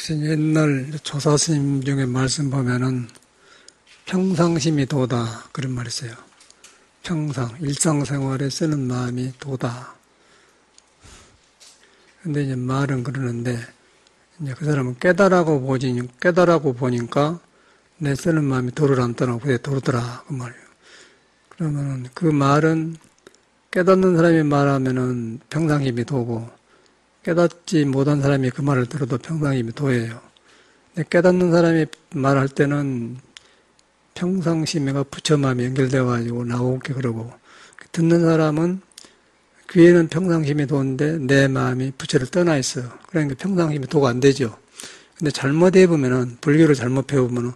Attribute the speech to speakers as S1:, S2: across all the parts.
S1: 그래서 옛날 조사스님 중에 말씀 보면은 평상심이 도다 그런 말이 있어요. 평상, 일상생활에 쓰는 마음이 도다. 근데 이제 말은 그러는데 이제 그 사람은 깨달아고 보니까 내 쓰는 마음이 도를 안 떠나고 그게 도르더라 그 말이에요. 그러면은 그 말은 깨닫는 사람이 말하면은 평상심이 도고 깨닫지 못한 사람이 그 말을 들어도 평상심이 도예요. 근데 깨닫는 사람이 말할 때는 평상심과 부처마음이 연결되어 가지고 나오게 그러고 듣는 사람은 귀에는 평상심이 도는데 내 마음이 부처를 떠나 있어요. 그러니까 평상심이 도가 안 되죠. 근데 잘못 해보면은 불교를 잘못 배우면은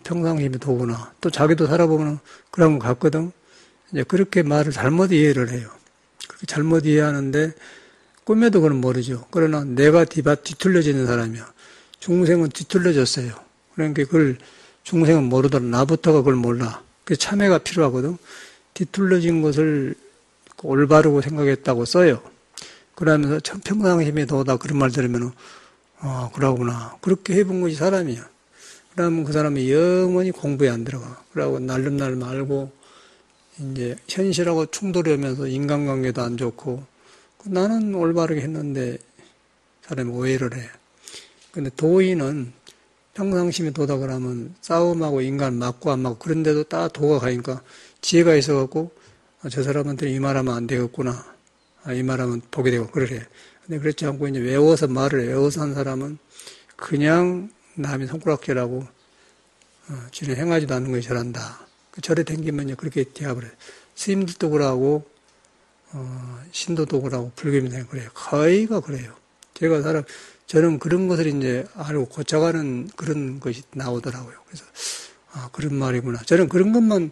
S1: 평상심이 도구나. 또 자기도 살아보면은 그런 것 같거든. 이제 그렇게 말을 잘못 이해를 해요. 그렇게 잘못 이해하는데 꿈에도 그건 모르죠. 그러나 내가 뒤틀려지는 사람이야. 중생은 뒤틀려졌어요. 그러니까 그걸 중생은 모르더라. 나부터가 그걸 몰라. 그래서 참회가 필요하거든. 뒤틀려진 것을 올바르고 생각했다고 써요. 그러면서 평상심이 도다 그런 말 들으면 그러구나. 그렇게 해본 것이 사람이야. 그러면 그 사람이 영원히 공부에 안 들어가. 그러고 날름날름 알고 이제 현실하고 충돌이 오면서 인간관계도 안 좋고 나는 올바르게 했는데 사람이 오해를 해. 근데 도인은 평상심이 도다 그러면 싸움하고 인간 맞고 안 맞고 그런데도 딱 도가 가니까 지혜가 있어갖고 저 사람한테 이 말하면 안 되겠구나. 이 말하면 보게 되고 그러래. 근데 그렇지 않고 이제 외워서 한 사람은 그냥 남이 손가락질하고 지는 행하지도 않는 것이 잘한다. 절에 댕기면 그렇게 대합을 해요. 스님들도 그러고 신도도 그러고 불교민도 그래요. 거의가 그래요. 저는 그런 것을 이제 알고 고쳐가는 그런 것이 나오더라고요. 그래서 그런 말이구나. 저는 그런 것만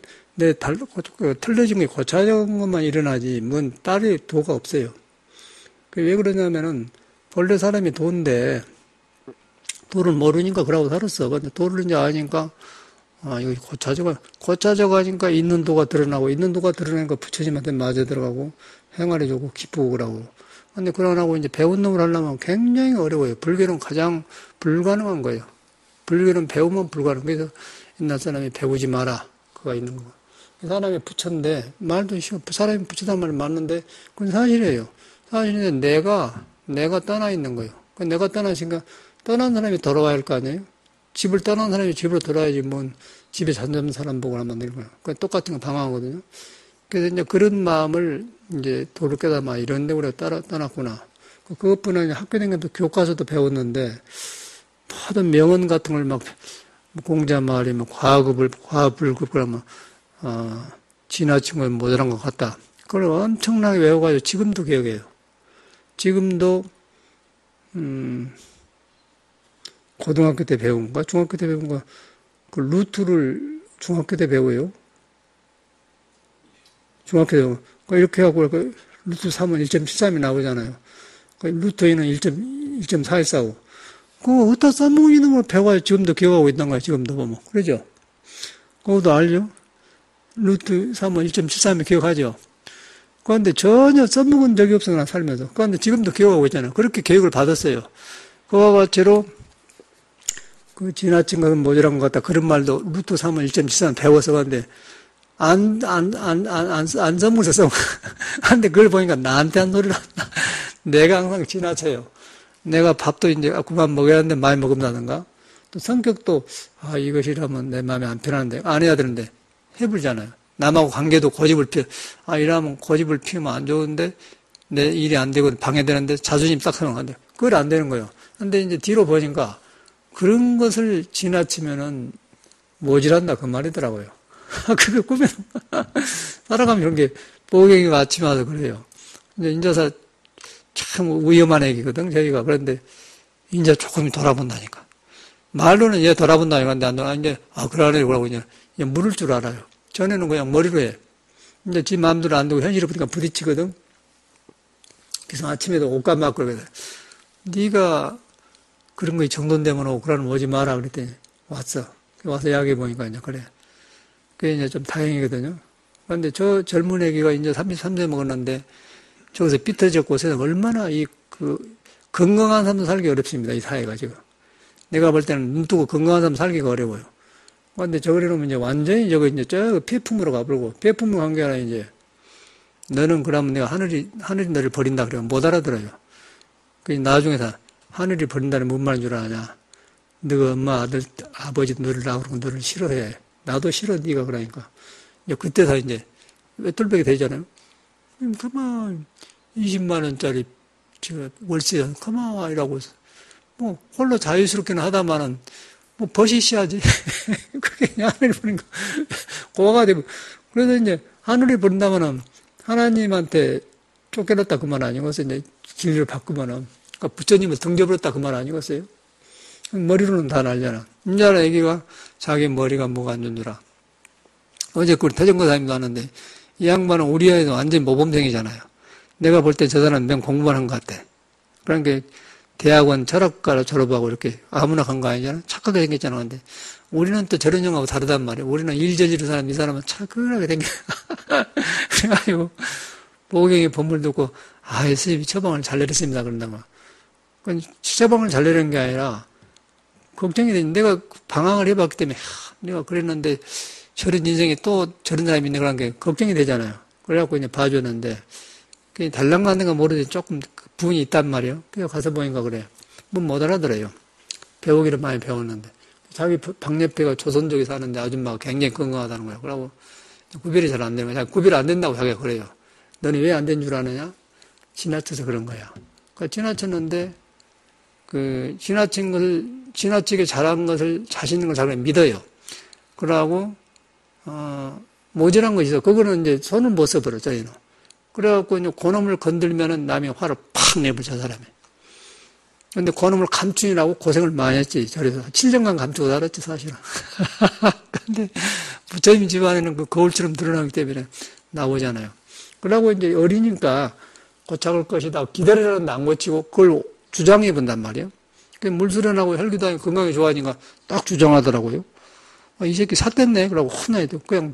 S1: 틀려진 게 고쳐진 것만 일어나지 뭔 딸의 도가 없어요. 왜 그러냐면은 본래 사람이 도인데 도를 모르니까 그러고 살았어. 근데 도를 이제 아니까 이거 고쳐져 가니까 있는 도가 드러나고 있는 도가 드러나니까 부처님한테 맞아 들어가고 행활해주고 기쁘고 그러고. 근데 그러고 이제 배운 놈을 하려면 굉장히 어려워요. 불교는 가장 불가능한 거예요. 불교는 배우면 불가능. 그래서 옛날 사람이 배우지 마라. 그가 있는 거. 사람이 부처인데 말도 쉬워. 사람이 부처단 말이 맞는데 그건 사실이에요. 사실인데 내가 떠나 있는 거예요. 내가 떠나니까 떠난 사람이 돌아와야 할 거 아니에요? 집을 떠난 사람이 집으로 돌아야지 뭔 집에 잠자는 사람 보고 하면 되는 거예요. 그건 똑같은 거 방황하거든요. 그래서 이제 그런 마음을 이제 도를 깨달아 이런데 우리가 떠났구나. 그것뿐 아니라 학교 다니면서 교과서도 배웠는데 모든 명언 같은 걸 막 공자말이 뭐 과불급 그러면 지나친 건 모자란 것 같다. 그걸 엄청나게 외워가지고 지금도 기억해요. 지금도 고등학교 때 배운 거, 중학교 때 배운 거, 그 루트를 중학교 때 배워요. 중학교 때 배우면. 이렇게 하고, 루트 3은 1.73이 나오잖아요. 루트 2는 1.414고. 그거 어디다 써먹는 걸 배워야 지금도 기억하고 있는 거야, 지금도 보면. 그러죠? 그것도 알죠? 루트 3은 1.73이 기억하죠? 그런데 전혀 써먹은 적이 없어, 나 살면서. 그런데 지금도 기억하고 있잖아요. 그렇게 교육을 받았어요. 그와 같이로, 지나친 것은 모자란 것 같다. 그런 말도 루트 3은 1.73 배워서 가는데, 안 써먹어서 근데 그걸 보니까 나한테 한 소리를 한다. 내가 항상 지나쳐요. 내가 밥도 이제 그만 먹어야 하는데 많이 먹는다든가. 또 성격도, 이것이라면 내 마음에 안 편한데, 안 해야 되는데, 해버리잖아요. 남하고 관계도 이러면 고집을 피우면 안 좋은데, 내 일이 안 되고 방해되는데 자존심 딱 생각하는데, 그걸 안 되는 거예요. 근데 이제 뒤로 보니까, 그런 것을 지나치면은 모질한다 그 말이더라고요. 그게 꿈에 살아가면 이런 게 보경이 아침에 와서 그래요. 이제 인자사 참 위험한 얘기거든 저희가. 그런데 이제 조금 돌아본다니까. 말로는 얘 돌아본다니까. 근데 안 돌아. 이제 그러네 그러고 이제 물을 줄 알아요. 전에는 그냥 머리로 해. 이제 지 마음대로 안 되고 현실에 보니까 부딪히거든. 그래서 아침에도 옷감 맞고 그러거든. 네가 그런 거에 정돈되면 오고 그러면 오지 마라 그랬더니 와서 이야기해 보니까 이제 그래. 그게 이제 좀 다행이거든요. 그런데 저 젊은 애기가 이제 33세 먹었는데 저기서 삐뚤어졌고 얼마나 건강한 사람도 살기 어렵습니다. 이 사회가 지금. 내가 볼 때는 눈 뜨고 건강한 사람 살기가 어려워요. 근데 저거래 놓으면 이제 완전히 저거 이제 저 폐품으로 가버리고, 폐품으로 간 게 아니라 이제, 너는 그러면 내가 하늘이 너를 버린다 그러면 못 알아들어요. 그 나중에 다 하늘이 버린다는 뭔 말인 줄 아냐. 너가 엄마, 아들, 아버지 너를 낳고 너를 싫어해. 나도 싫어, 네가 그러니까. 이제 그때서 이제 외톨백이 되잖아요. 그만 20만 원짜리 월세 그만 이라고 뭐 홀로 자유스럽게는 하다마는 뭐 버시셔야지. 그게 그냥 하늘이 버린 거 고아가 되고. 그래서 이제 하늘이 버린다면은 하나님한테 쫓겨났다 그 말 아니겠어요? 이제 진리를 바꾸면은 그러니까 부처님을 등져버렸다 그 말 아니겠어요? 머리로는 다 알잖아. 인자라 애기가 자기 머리가 뭐가 안 좋은 줄 알아. 어제 그 태정거사님도 하는데 이 양반은 우리 아이는 완전히 모범생이잖아요. 내가 볼 때 저 사람은 명 공부만 한 것 같아. 그러니까 대학원 철학과로 졸업하고 이렇게 아무나 간 거 아니잖아. 착하게 생겼잖아. 근데 우리는 또 저런 형하고 다르단 말이야. 우리는 일저지로 사람, 이 사람은 착하게 생겨. 그래가지고 보경이 법물 듣고 선생님이 처방을 잘 내렸습니다. 그런다면. 처방을 잘 내린 게 아니라 걱정이 되지. 내가 방황을 해봤기 때문에 내가 그랬는데 저런 인생에 또 저런 사람이 있네 그런 게 걱정이 되잖아요. 그래갖고 이제 봐줬는데 달랑가는가 모르지 조금 부분이 있단 말이에요. 그래서 가서 보니까 그래요. 뭐 못 알아들어요. 배우기를 많이 배웠는데 자기 방 옆에가 조선족이 사는데 아줌마가 굉장히 건강하다는 거예요. 그러고 구별이 잘 안 되는 거야. 구별이 안 된다고 자기가 그래요. 너는 왜 안 된 줄 아느냐? 지나쳐서 그런 거야. 그러니까 지나쳤는데 지나치게 잘한 것을 자신 있는 걸 잘 믿어요. 그러고 모자란 것이 있어. 그거는 이제 손을 못 써버려, 저희는. 그래갖고 이제 그놈을 건들면은 남이 화를 팍 내버려, 저 사람이. 근데 그놈을 감추느라고 고생을 많이 했지, 저래서. 7년간 감추고 살았지, 사실은. 근데 부처님 집안에는 그 거울처럼 드러나기 때문에 나오잖아요. 그러고 이제 어리니까 고착을 것이다. 기다리라는데 안 고치고 그걸 주장해 본단 말이에요. 물 수련하고 혈기도 하니 건강이 좋아지니까 딱 주장하더라고요. 이 새끼 삿됐네. 그러고 혼나야 돼. 그냥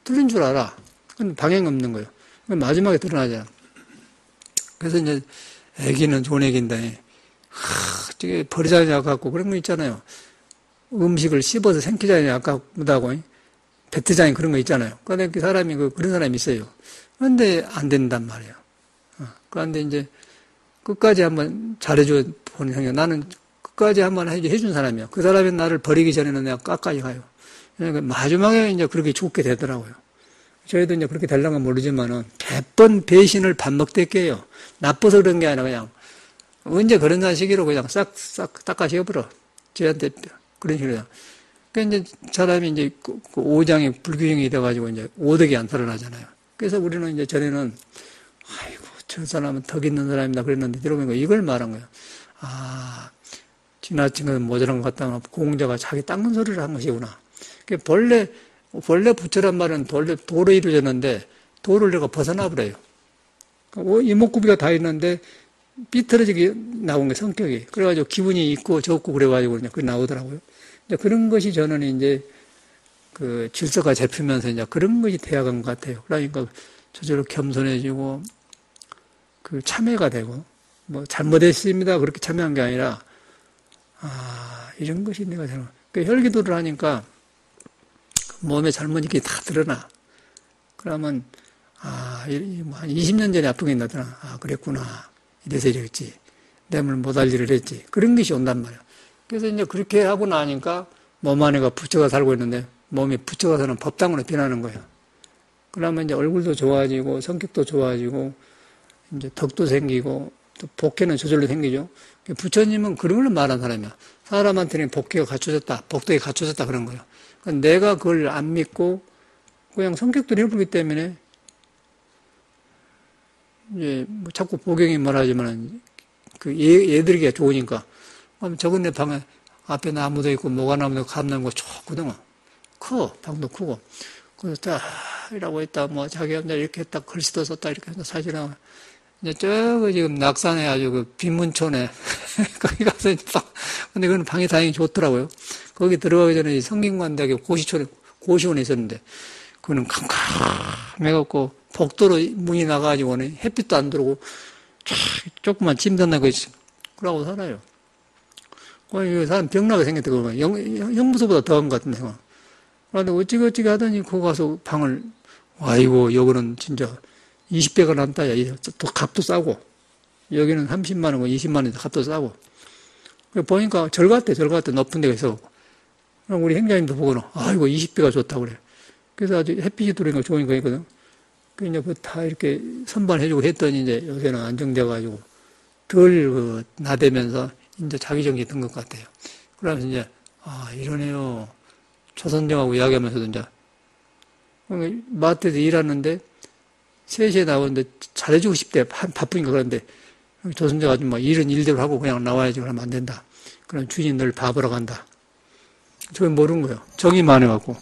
S1: 틀린 줄 알아. 근데 방향이 없는 거예요. 마지막에 드러나잖아. 그래서 이제 애기는 좋은 애기인데, 저게 버리자니 아깝고 그런 거 있잖아요. 음식을 씹어서 생기자니 아깝다고, 뱉으자니 그런 거 있잖아요. 그런데 그 사람이 그런 사람이 있어요. 그런데 안 된단 말이에요. 그런데 이제 끝까지 한번 잘해줘 보는 생각. 나는 끝까지 한번 해준 사람이야. 그 사람이 나를 버리기 전에는 내가 끝까지 가요. 그러니까 마지막에 이제 그렇게 죽게 되더라고요. 저희도 이제 그렇게 될랑가 모르지만은 100번 배신을 반복됐게요. 나빠서 그런 게 아니라 그냥 언제 그런 자식이로 그냥 싹 닦아씌워버려. 저희한테 그런 식으로. 그러니까 이제 사람이 이제 그 오장이 불균형이 돼가지고 이제 오덕이 안 살아나잖아요. 그래서 우리는 이제 전에는 아이고 저 사람은 덕 있는 사람이다 그랬는데 들어보니까 이걸 말한 거예요. 지나친 것은 모자란 것 같다. 공자가 자기 닦는 소리를 한 것이구나. 본래 부처란 말은 도로 이루어졌는데 도를 내가 벗어나버려요. 이목구비가 다 있는데 삐뚤어지게 나온 게 성격이. 그래가지고 기분이 있고 좋고 그래가지고 그게 나오더라고요. 그런 것이 저는 이제 그 질서가 잡히면서 이제 그런 것이 되어간 것 같아요. 그러니까 저절로 겸손해지고 그 참회가 되고 뭐 잘못했습니다 그렇게 참여한 게 아니라 이런 것이 내가 생각. 그 혈기도를 하니까 몸에 잘못이 다 드러나. 그러면 한 20년 전에 아픈 게 나더라. 그랬구나. 이래서 이랬지. 내물 못할 일을 했지. 그런 것이 온단 말이야. 그래서 이제 그렇게 하고 나니까 몸 안에가 부처가 살고 있는데 몸이 부처가 사는 법당으로 변하는 거예요. 그러면 이제 얼굴도 좋아지고 성격도 좋아지고 이제 덕도 생기고 또 복회는 저절로 생기죠. 부처님은 그런 걸 말한 사람이야. 사람한테는 복회가 갖춰졌다, 복덕이 갖춰졌다 그런 거예요. 그러니까 내가 그걸 안 믿고 그냥 성격도 예쁘기 때문에 이제 뭐 자꾸 보경이 말하지만 그 얘들이기가 좋으니까 저건 내 방에 앞에 나무도 있고 모과나무도 감나무가 좋거든. 커 방도 크고 그래서 딱 이라고 했다 뭐 자기 혼자 이렇게 했다 글씨도 썼다 이렇게 해서 사진하고 이제 저거 지금 낙산에 아주 그 빈문촌에 거기 가서 근데 그건 방이 다행히 좋더라고요. 거기 들어가기 전에 성균관대학교 고시원에 있었는데 그거는 캄캄해갖고 복도로 문이 나가가지고 햇빛도 안 들어오고 조그만 침대 나고 그러고 살아요. 그 사람 병나게 생겼다, 그거. 형무소보다 더한 것 같은데, 그런데 어찌어찌 하더니, 거기 가서 방을, 아이고, 여기는 진짜 20배가 남다, 야. 또 값도 싸고. 여기는 30만 원, 20만 원 값도 싸고. 보니까 절 같아, 높은 데가 있어. 그럼 우리 행자님도 보고는, 아이고, 20배가 좋다고 그래. 그래서 아주 햇빛이 들어오니까 좋으니까 있거든. 그 이제 다 이렇게 선반해주고 했더니 이제 요새는 안정돼가지고 덜 나대면서 이제 자기 정신 든 것 같아요. 그러면서 이제, 이러네요. 조선정하고 이야기하면서도 이제, 마트에서 일하는데 3시에 나오는데 잘해주고 싶대. 바쁘니까 그런데 조선정 아줌마 일은 일대로 하고 그냥 나와야지. 그러면 안 된다. 그럼 주인이 널 바보라고 한다. 저게 모르는 거예요. 정이 많아갖고.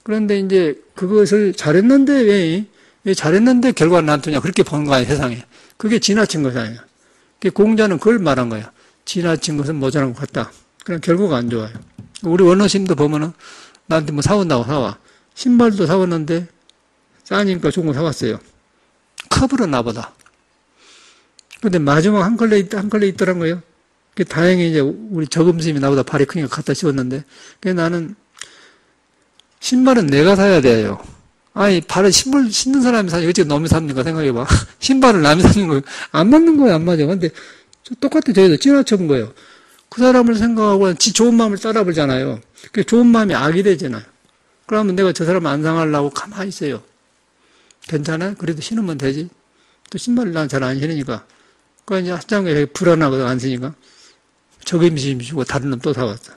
S1: 그런데 이제 그것을 잘했는데 왜 잘했는데 결과는 나한테냐. 그렇게 보는 거 아니에요, 세상에. 그게 지나친 것이에요. 공자는 그걸 말한 거예요. 지나친 것은 모자란 것 같다. 그럼 결과가 안 좋아요. 우리 원어심도 보면은 나한테 뭐 사온다고 사와. 신발도 사왔는데 싸니까 좋은 거 사왔어요. 커브로 나보다. 근데 마지막 한 걸레 있더란 거예요. 다행히 이제 우리 저금스님이 나보다 발이 크니까 갖다 씌웠는데, 나는 신발은 내가 사야 돼요. 아니, 발에 신발 신는 사람이 사지, 어찌 놈이 삽니까? 생각해봐. 신발을 남이 사는 거예요. 안 맞는 거예요, 안 맞아. 근데 똑같아, 저희도 지나쳐본 거예요. 그 사람을 생각하고 지 좋은 마음을 따라버리잖아요. 그 좋은 마음이 악이 되잖아요. 그러면 내가 저 사람 안 상하려고 가만히 있어요. 괜찮아? 그래도 신으면 되지. 또 신발을 난 잘 안 신으니까. 그 이제 한장에 불안하거든, 안 쓰니까. 적임심 주고 다른 놈 또 사왔어.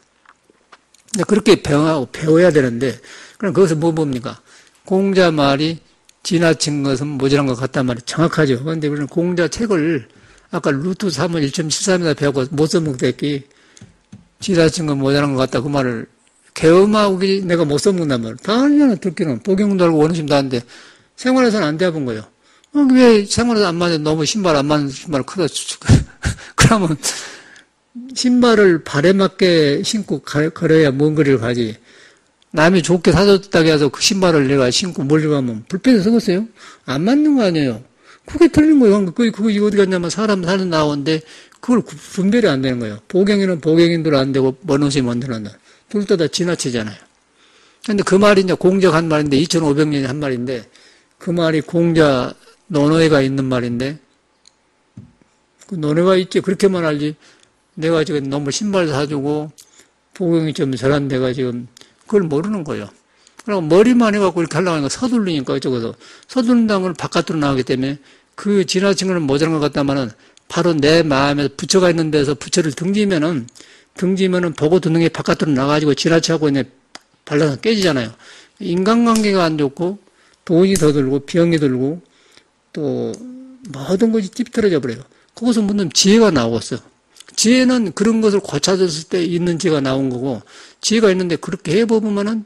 S1: 근데 그렇게 배워야 되는데, 그럼 거기서 뭐 봅니까? 공자 말이 지나친 것은 모자란 것 같단 말이 정확하죠. 그런데 우리는 공자 책을 아까 루트 3은 1.73에다 배우고 못 써먹겠기 지나친 건 모자란 것 같다. 그 말을 개엄하고 내가 못 써먹는단 말이야. 다 알잖아, 듣기는. 복용도 알고 원심도 하는데 생활에서는 안 돼본 거예요. 왜 생활에서 안 맞아? 너무 신발 안 맞는 신발을 크다. 그러면 신발을 발에 맞게 신고 걸어야 먼 거리를 가지. 남이 좋게 사줬다고 해서 그 신발을 내가 신고 멀리 가면 불편해서 쓰겠어요? 안 맞는 거 아니에요. 그게 틀린 거예요. 그거 어디 갔냐면 사람 사는 나오는데 그걸 분별이 안 되는 거예요. 보경이는 보경인대로 안 되고 먼 옷이 먼데란다. 둘 다 지나치잖아요. 근데 그 말이 이제 공자가 한 말인데 2500년에 한 말인데 그 말이 공자 논어에가 있는 말인데 그 논어가 있지. 그렇게만 알지. 내가 지금 너무 신발 사주고 보경이 좀 저런 데가 지금 그걸 모르는 거예요. 그리고 머리만 해갖고 이렇게 하려고 하니까 서둘르니까 이쪽에서 서두른다는 건 바깥으로 나오기 때문에 그 지나친 거는 모자란 것 같다마는 바로 내 마음에 부처가 있는 데서 부처를 등지면은 보고 듣는 게 바깥으로 나가지고 지나치고 그냥 발라서 깨지잖아요. 인간관계가 안 좋고 돈이 더 들고 병이 들고 또 모든 것이 찌푸러져 버려요. 거기서 묻는 지혜가 나오겠어. 지혜는 그런 것을 고쳐졌을 때 있는 지혜가 나온 거고 지혜가 있는데 그렇게 해보면은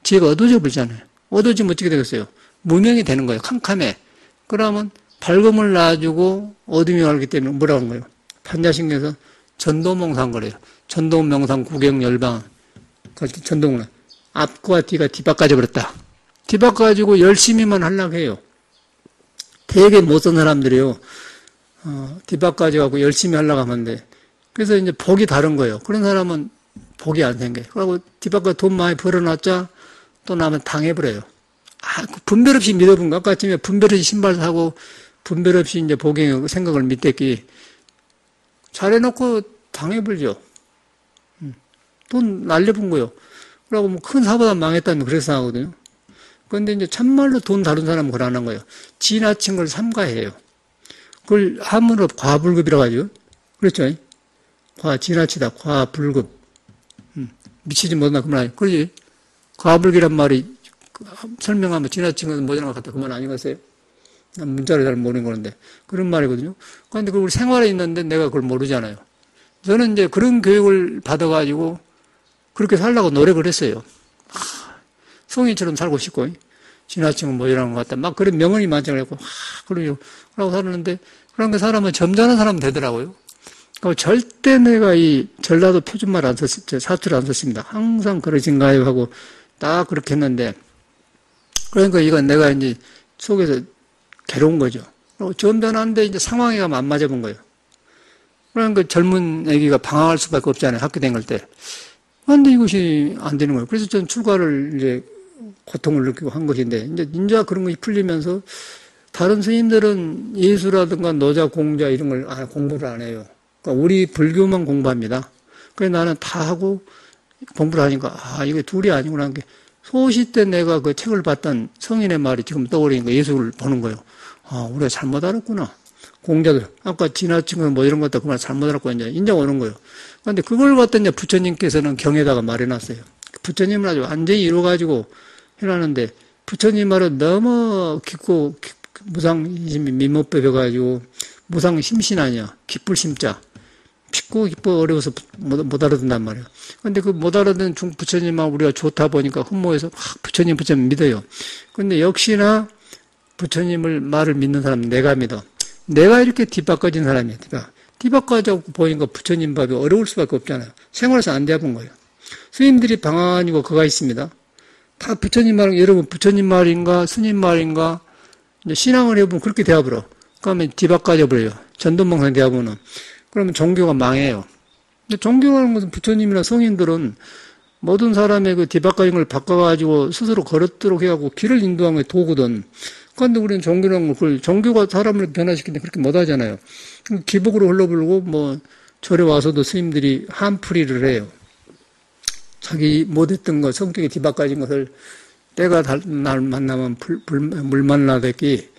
S1: 지혜가 어두워져 버리잖아요. 어두워지면 어떻게 되겠어요? 무명이 되는 거예요. 캄캄해. 그러면 밝음을 놔주고 어둠이 가기 때문에 뭐라고 하는 거예요? 판자신경에서 전도몽상 그래요. 전도명상 구경열방 전도몽 앞과 뒤가 뒤바꿔져 버렸다. 뒤바꿔가지고 열심히만 하려고 해요. 되게 못쓴 사람들이요. 뒤바꿔가지고 열심히 하려고 하는데 그래서 이제 복이 다른 거예요. 그런 사람은 복이 안 생겨요. 그리고 뒤바꿔 돈 많이 벌어놨자 또 나면 당해버려요. 분별 없이 믿어본 것 같으면 분별 없이 신발 사고 분별 없이 이제 복의 생각을 믿댔기 잘해놓고 당해버리죠. 돈 날려본 거요. 그러고 뭐 큰 사보다 망했다면 그래서 하거든요. 그런데 이제 참말로 돈 다룬 사람은 그걸 안 한 거예요. 지나친 걸 삼가해요. 그걸 한문으로 과불급이라고 하죠. 그렇죠? 지나치다, 과불급. 미치지 못한다, 그 말 아니에요. 그러지? 과불기란 말이 설명하면 지나친 것은 모자란 것 같다. 그 말 아니겠어요? 난 문자를 잘 모르는 거는데. 그런 말이거든요. 그런데 그걸 생활에 있는데 내가 그걸 모르잖아요. 저는 이제 그런 교육을 받아가지고 그렇게 살라고 노력을 했어요. 성인처럼 살고 싶고, 지나친 건 모자란 것 같다. 막 그런 명언이 많잖아요. 그러고 살았는데, 그런 게 사람은 점잖은 사람 되더라고요. 절대 내가 이 전라도 표준말 안 썼습니다. 사투를 안 썼습니다. 항상 그러신가요? 하고 딱 그렇게 했는데, 그러니까 이건 내가 이제 속에서 괴로운 거죠. 점잖은데 이제 상황에 가면 안 맞아본 거예요. 그러니까 젊은 애기가 방황할 수밖에 없잖아요. 학교 다닐 때. 그런데 이것이 안 되는 거예요. 그래서 저는 출가를 이제 고통을 느끼고 한 것인데, 이제 인자 그런 것이 풀리면서 다른 스님들은 예수라든가 노자, 공자 이런 걸 공부를 안 해요. 그러니까 우리 불교만 공부합니다. 그래서 나는 다 하고 공부를 하니까, 이게 둘이 아니구나 하는 게, 소시 때 내가 그 책을 봤던 성인의 말이 지금 떠오르니까 예수를 보는 거예요. 우리가 잘못 알았구나. 공자들, 아까 지나친 거 뭐 이런 것도 그 말 잘못 알았고, 이제 인정 오는 거예요. 그런데 그걸 갖다 이제 부처님께서는 경에다가 말해놨어요. 부처님은 아주 완전히 이루어가지고 해놨는데, 부처님 말은 너무 깊고, 무상심이 미못배벼가지고, 무상심신 아니야. 기쁠 심자. 깊고 어려워서 못 알아듣는단 말이에요. 근데 그 못 알아듣는 부처님만 우리가 좋다 보니까 흠모해서 부처님 믿어요. 근데 역시나 부처님을 말을 믿는 사람은 내가 믿어. 내가 이렇게 뒤바꿔진 사람이야, 뒤바꿔져 보니까 부처님 밥이 어려울 수밖에 없잖아요. 생활에서 안 돼본 거예요. 스님들이 방안이고 그가 있습니다. 다 부처님 말, 여러분 부처님 말인가, 스님 말인가, 이제 신앙을 해보면 그렇게 되어버려. 그러면 뒤바꿔져 버려요. 전도몽상 되어보면. 그러면 종교가 망해요. 근데 종교라는 것은 부처님이나 성인들은 모든 사람의 그 뒤바꿔진 걸 바꿔가지고 스스로 걸었도록 해갖고 길을 인도하는 게 도거든. 그런데 우리는 종교라는 걸, 종교가 사람을 변화시키는데 그렇게 못하잖아요. 기복으로 흘러불고, 절에 와서도 스님들이 한풀이를 해요. 자기 못했던 것, 성격이 뒤바꿔진 것을 때가 날 만나면 물 만나듯이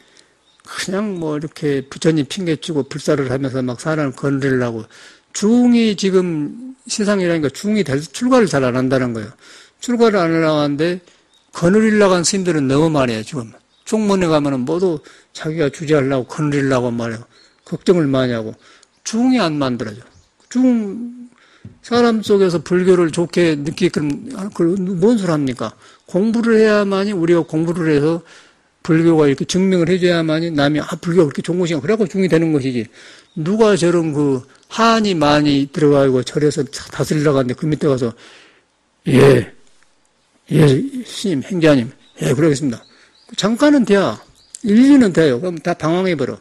S1: 그냥 이렇게 부처님 핑계주고 불사를 하면서 막 사람을 건드리려고. 중이 지금 세상이라니까 중이 출가를 잘 안 한다는 거예요. 출가를 안 하려고 하는데 거느리려고 한 스님들은 너무 많아요, 지금. 중문에 가면은 모두 자기가 주재하려고 거느리려고 말해요. 걱정을 많이 하고. 중이 안 만들어져. 사람 속에서 불교를 좋게 느끼게끔, 뭔 소리 합니까? 공부를 해야만이 우리가 공부를 해서 불교가 이렇게 증명을 해줘야만이 남이 불교가 그렇게 좋은 것이야. 그래갖고 중이 되는 것이지. 누가 저런 한이 많이 들어가고 절에서 다스리려고 하는데 그 밑에 가서 예, 스님, 행자님, 그러겠습니다. 잠깐은 돼야. 1, 2는 돼요. 그럼 다 방황해버려.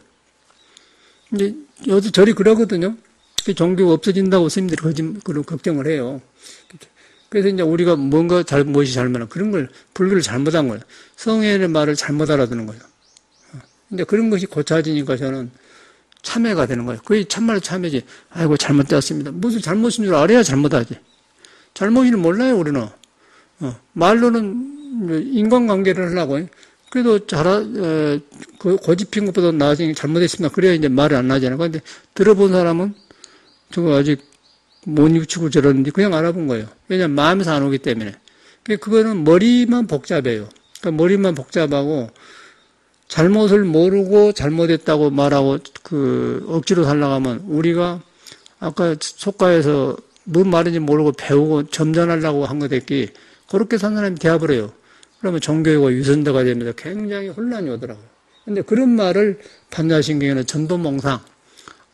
S1: 이제 여기 절이 그러거든요. 종교가 없어진다고 스님들이 그런 걱정을 해요. 그래서 이제 우리가 무엇이 잘못한 그런 걸, 불교를 잘못한 거예요. 성현의 말을 잘못 알아듣는 거예요. 근데 그런 것이 고쳐지니까 저는 참회가 되는 거예요. 그게 참말로 참회지. 아이고, 잘못되었습니다. 무슨 잘못인 줄 알아야 잘못하지. 잘못인을 몰라요, 우리는. 말로는 인간관계를 하려고. 그래도 고집핀 것보다 나중에 잘못했습니다. 그래야 이제 말이 안 나잖아요. 그런데 들어본 사람은 저거 아직 못 입치고 저러는데 그냥 알아본 거예요. 왜냐면 마음에서 안 오기 때문에. 그거는 머리만 복잡해요. 그러니까 머리만 복잡하고 잘못을 모르고 잘못했다고 말하고 억지로 살려고 하면 우리가 아까 속가에서 뭔 말인지 모르고 배우고 점잖으려고 한 거 됐기 그렇게 산 사람이 되어버려요. 그러면 종교가 유선자가 됩니다. 굉장히 혼란이 오더라고요. 근데 그런 말을 반야신경에는 전도몽상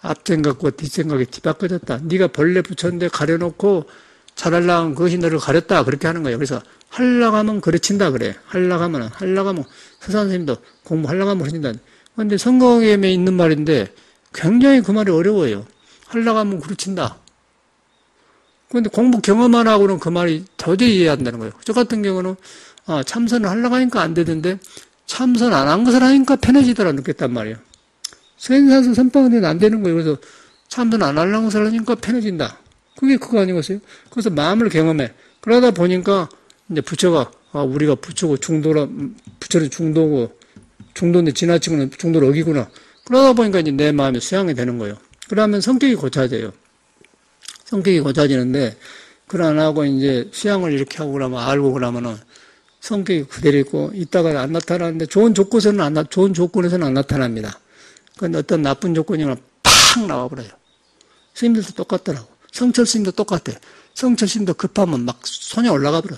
S1: 앞생각과 뒷생각이 뒤바꿔졌다. 네가 벌레 붙였는데 가려놓고 잘하려고 하면 그것이 너를 가렸다. 그렇게 하는 거예요. 그래서 하려고 하면 그르친다 그래. 하려고 하면 서산 선생님도 공부하려고 하면 그러친다. 그런데 성경에 있는 말인데 굉장히 그 말이 어려워요. 하려고 하면 그르친다. 그런데 공부 경험만 하고는 그 말이 도저히 이해 안 되는 거예요. 저 같은 경우는 참선을 하려고 하니까 안 되던데 참선 안 한 것을 하니까 편해지더라 느꼈단 말이에요. 수행사에서 선방은 안 되는 거예요. 그래서 참선 안 하려고 하니까 편해진다. 그게 그거 아니겠어요? 그래서 마음을 경험해. 그러다 보니까 이제 부처가 우리가 부처고 부처는 중도고 중도인데 지나치고는 중도를 어기구나. 그러다 보니까 이제 내 마음이 수양이 되는 거예요. 그러면 성격이 고쳐져요. 성격이 고쳐지는데 그걸 안 하고 이제 수양을 이렇게 하고 그러면 알고 그러면은 성격이 그대로 있고 있다가 안 나타나는데 좋은 조건에서는 안 나타납니다. 그런데 어떤 나쁜 조건이면 팍 나와버려요. 스님들도 똑같더라고. 성철 스님도 똑같아. 성철 스님도 급하면 막 손에 올라가 버려.